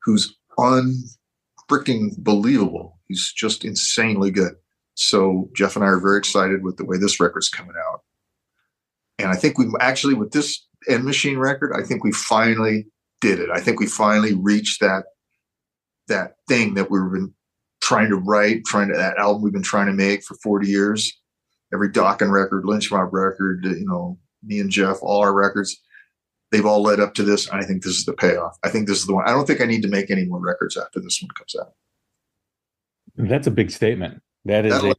who's unfreaking believable. He's just insanely good. So Jeff and I are very excited with the way this record's coming out. And I think we actually, with this End Machine record, I think we finally did it. I think we finally reached that thing that we've been trying to write, that album we've been trying to make for 40 years. Every Dokken record, Lynch Mob record, me and Jeff, all our records, they've all led up to this. And I think this is the payoff. I think this is the one. I don't think I need to make any more records after this one comes out. That's a big statement. I'm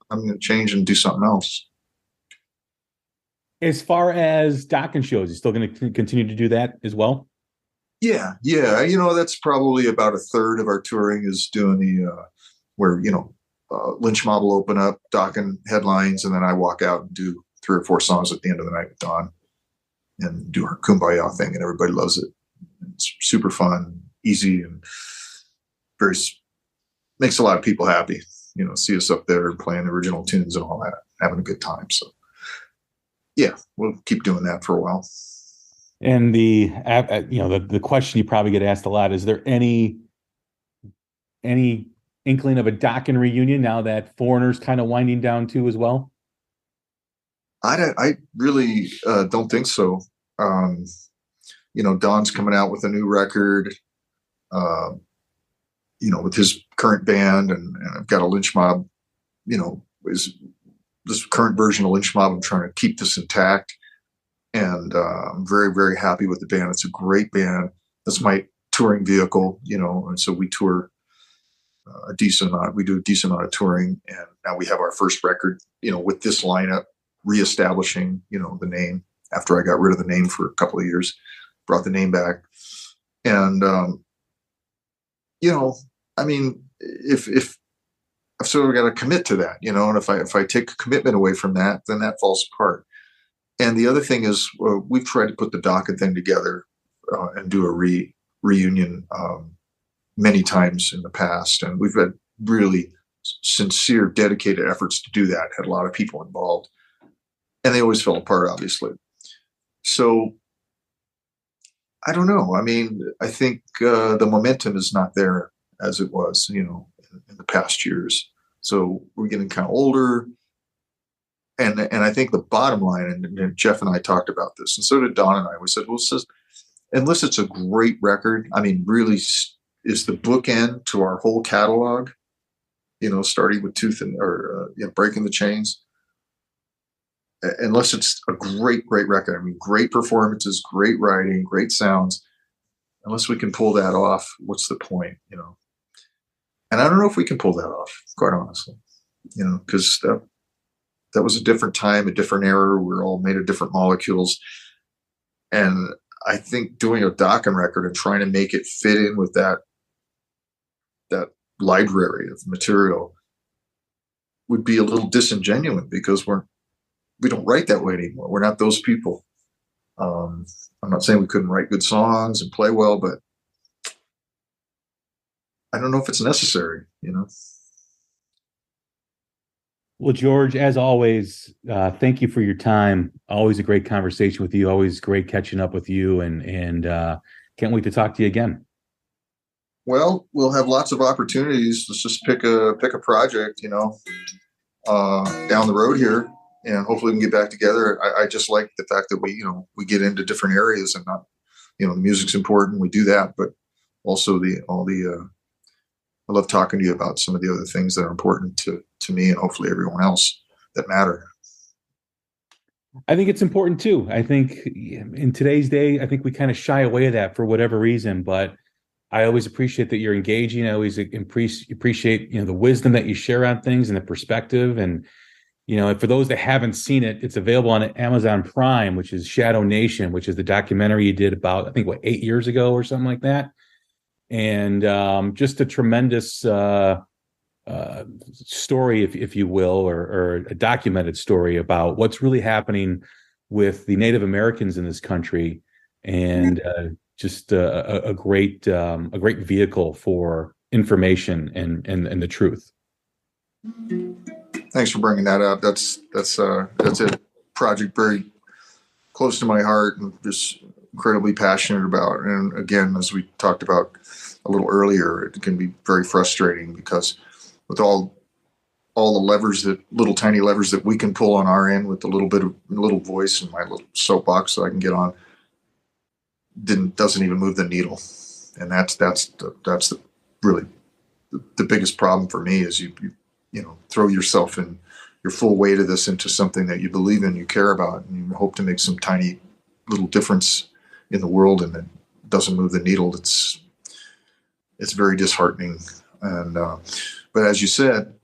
going to change and do something else. As far as Dokken shows, you still going to continue to do that as well? Yeah. That's probably about a third of our touring is doing the where Lynch Mob will open up, Dokken headlines, and then I walk out and do 3 or 4 songs at the end of the night with Don and do our Kumbaya thing, and everybody loves it. It's super fun, easy, and very makes a lot of people happy. See us up there and playing the original tunes and all that, having a good time. So, yeah, we'll keep doing that for a while. And the question you probably get asked a lot: is there any inkling of a Dokken reunion now that Foreigner's kind of winding down too as well? I really don't think so. Don's coming out with a new record, with his current band, and I've got a Lynch Mob, is this current version of Lynch Mob. I'm trying to keep this intact, and I'm very, very happy with the band. It's a great band. That's my touring vehicle, and so we tour a decent amount. We do a decent amount of touring, and now we have our first record, with this lineup, reestablishing, the name after I got rid of the name for a couple of years, brought the name back. And, if I've sort of got to commit to that, and if I take a commitment away from that, then that falls apart. And the other thing is, we've tried to put the Dokken thing together and do a reunion many times in the past. And we've had really sincere, dedicated efforts to do that, had a lot of people involved. And they always fell apart, obviously. So I don't know. I think the momentum is not there as it was, in the past years. So we're getting kind of older. And I think the bottom line, and Jeff and I talked about this, and so did Don and I, we said, well, unless it's a great record, really is the bookend to our whole catalog, starting with Breaking the Chains. Unless it's a great, great record. Great performances, great writing, great sounds. Unless we can pull that off, what's the point, And I don't know if we can pull that off, quite honestly, because that was a different time, a different era. We were all made of different molecules. And I think doing a Dokken record and trying to make it fit in with that library of material would be a little disingenuous, because we don't write that way anymore. We're not those people. I'm not saying we couldn't write good songs and play well, but I don't know if it's necessary, Well, George, as always, thank you for your time. Always a great conversation with you. Always great catching up with you, and can't wait to talk to you again. Well, we'll have lots of opportunities. Let's just pick a project, down the road here, and hopefully we can get back together. I just like the fact that we get into different areas, and not, the music's important. We do that, but also I love talking to you about some of the other things that are important to me and hopefully everyone else that matter. I think it's important too. I think in today's day, I think we kind of shy away of that for whatever reason, but I always appreciate that you're engaging. I always appreciate, the wisdom that you share on things and the perspective. And, for those that haven't seen it, it's available on Amazon Prime, which is Shadow Nation, which is the documentary you did about, I think, 8 years ago or something like that. And just a tremendous story, if you will, or a documented story about what's really happening with the Native Americans in this country, and just a great vehicle for information and the truth. Thanks for bringing that up. That's a project very close to my heart, and just incredibly passionate about. And again, as we talked about a little earlier, it can be very frustrating, because with all the little tiny levers that we can pull on our end, with a little voice and my little soapbox that I can get on, doesn't even move the needle. And that's really the biggest problem for me, is you throw yourself in your full weight of this into something that you believe in, you care about, and you hope to make some tiny little difference in the world, and it doesn't move the needle. It's very disheartening. And but as you said,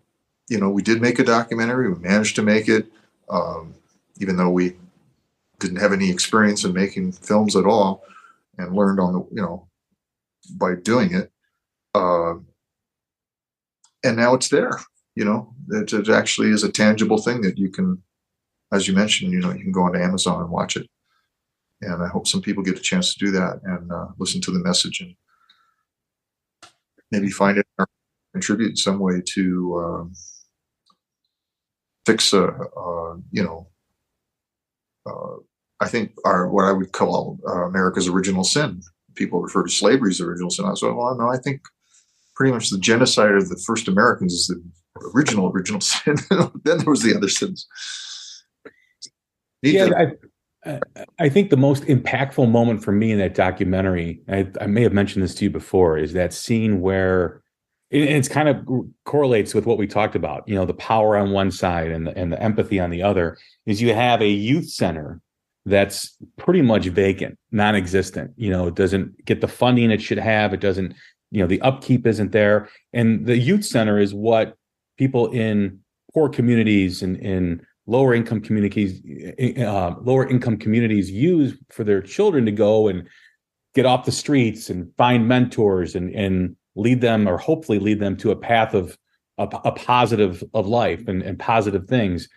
we did make a documentary. We managed to make it, even though we didn't have any experience in making films at all, and learned by doing it. And now it's there. It actually is a tangible thing that you can, as you mentioned, you can go onto Amazon and watch it. And I hope some people get a chance to do that and listen to the message, and maybe find it or contribute in some way to fix I think what I would call America's original sin. People refer to slavery as the original sin. I said, well, no, I think pretty much the genocide of the first Americans is the original sin. Then there was the other sins. I think the most impactful moment for me in that documentary, I may have mentioned this to you before, is that scene where it's kind of correlates with what we talked about, the power on one side and the empathy on the other, is you have a youth center that's pretty much vacant, non-existent. It doesn't get the funding it should have. It doesn't, the upkeep isn't there. And the youth center is what people in poor communities and in lower income communities use for their children to go and get off the streets and find mentors and lead them, or hopefully lead them to a path of a positive of life and positive things.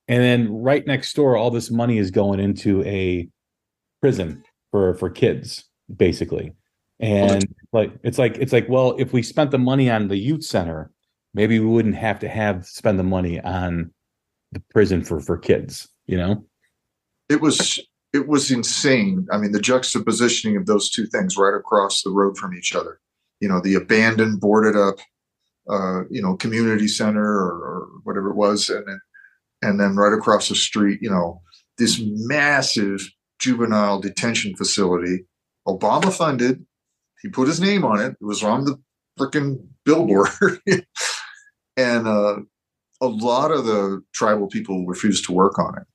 And then right next door, all this money is going into a prison for kids, basically. And it's like, well, if we spent the money on the youth center, maybe we wouldn't have to spend the money on the prison for kids. It was insane. I mean, the juxtapositioning of those two things right across the road from each other. The abandoned, boarded up, community center or whatever it was, and then right across the street, this massive juvenile detention facility, Obama funded. He put his name on it. It was on the freaking billboard, and a lot of the tribal people refused to work on it,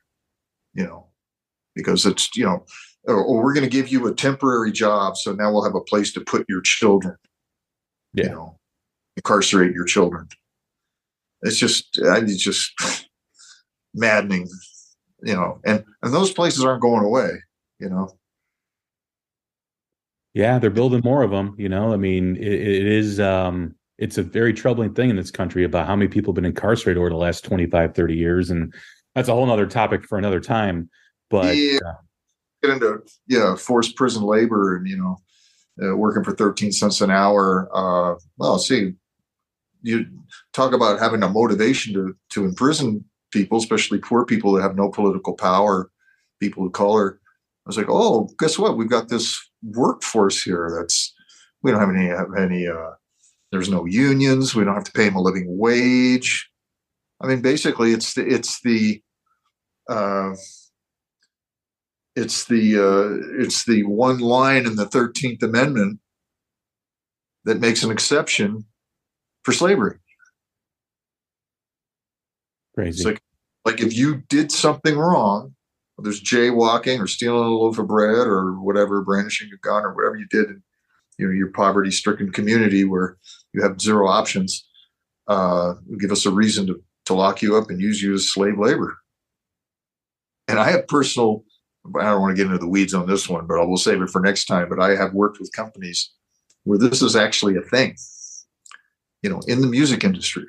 because it's, or we're going to give you a temporary job, so now we'll have a place to put your children. Incarcerate your children. It's just maddening, and those places aren't going away, Yeah, they're building more of them, I mean, it is, it's a very troubling thing in this country about how many people have been incarcerated over the last 25, 30 years. And that's a whole nother topic for another time. But get into, forced prison labor and, working for 13 cents an hour. You talk about having a motivation to imprison people, especially poor people that have no political power, people of color. I was like, oh, guess what? We've got this workforce here we don't have any there's no unions. We don't have to pay them a living wage. I mean, basically it's the one line in the 13th Amendment that makes an exception for slavery. Crazy. It's like if you did something wrong, there's jaywalking or stealing a loaf of bread or whatever, brandishing a gun or whatever you did in your poverty-stricken community where you have zero options, give us a reason to lock you up and use you as slave labor. And I have I don't want to get into the weeds on this one, but I will save it for next time. But I have worked with companies where this is actually a thing, in the music industry.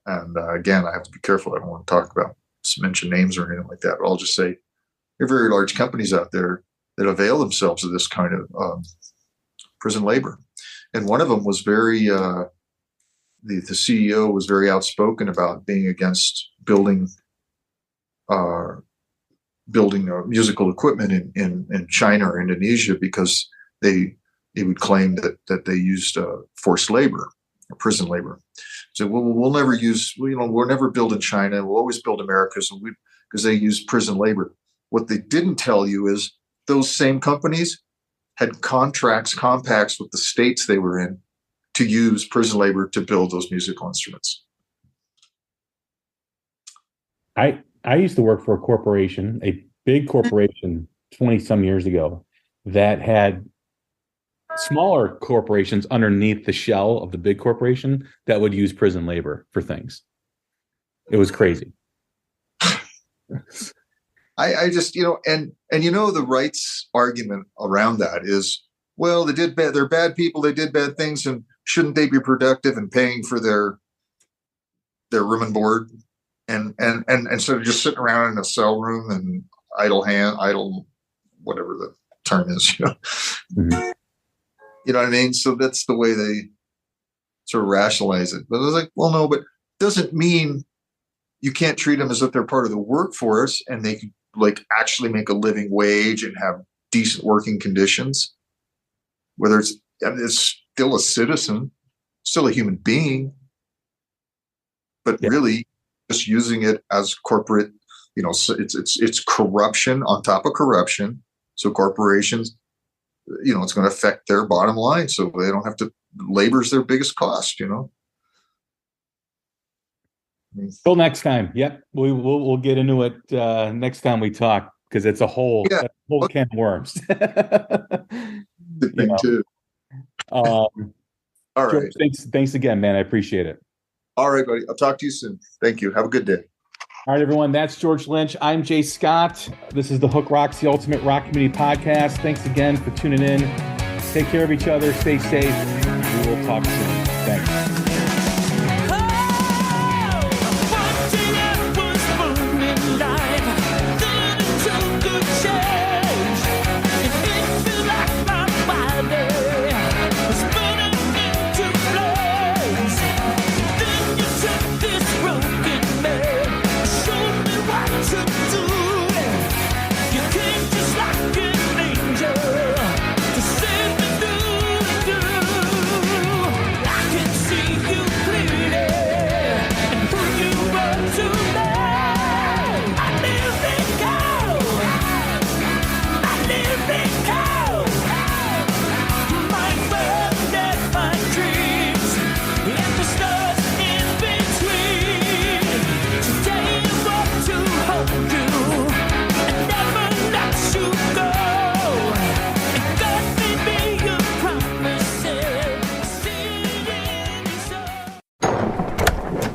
And again, I have to be careful. I don't want to mention names or anything like that. But I'll just say there are very large companies out there that avail themselves of this kind of prison labor. And one of them was very, the CEO was very outspoken about being against building musical equipment in China or Indonesia because they would claim that they used forced labor or prison labor. So we'll never build in China. We'll always build America's because they use prison labor. What they didn't tell you is those same companies had compacts with the states they were in to use prison labor to build those musical instruments. I used to work for a corporation, a big corporation 20 some years ago that had smaller corporations underneath the shell of the big corporation that would use prison labor for things. It was crazy. I just, and the rights argument around that is, well, they're bad people. They did bad things. And shouldn't they be productive and paying for their room and board? And instead of just sitting around in a cell room and idle, whatever the term is, Mm-hmm. You know what I mean? So that's the way they sort of rationalize it. But I was like, well, no, but it doesn't mean you can't treat them as if they're part of the workforce and they could actually make a living wage and have decent working conditions. Whether it's still a citizen, still a human being, but really just using it as corporate, so it's corruption on top of corruption. So corporations, it's going to affect their bottom line, so they don't have to. Labor's their biggest cost, Till next time. Yep, we'll get into it next time we talk, because it's a whole can of worms. Good thing too. All right. George, thanks again, man. I appreciate it. All right, buddy. I'll talk to you soon. Thank you. Have a good day. All right, everyone. That's George Lynch. I'm Jay Scott. This is the Hook Rocks, the Ultimate Rock Community Podcast. Thanks again for tuning in. Take care of each other. Stay safe. We will talk soon. Thanks.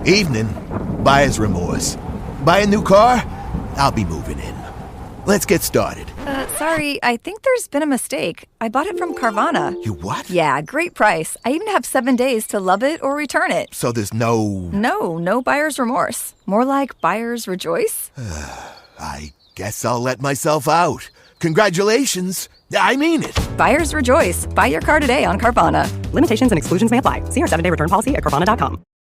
Evening. Buyer's remorse. Buy a new car? I'll be moving in. Let's get started. Sorry, I think there's been a mistake. I bought it from Carvana. You what? Yeah, great price. I even have 7 days to love it or return it. So there's no... No buyer's remorse. More like buyer's rejoice. I guess I'll let myself out. Congratulations. I mean it. Buyer's rejoice. Buy your car today on Carvana. Limitations and exclusions may apply. See our 7-day return policy at Carvana.com.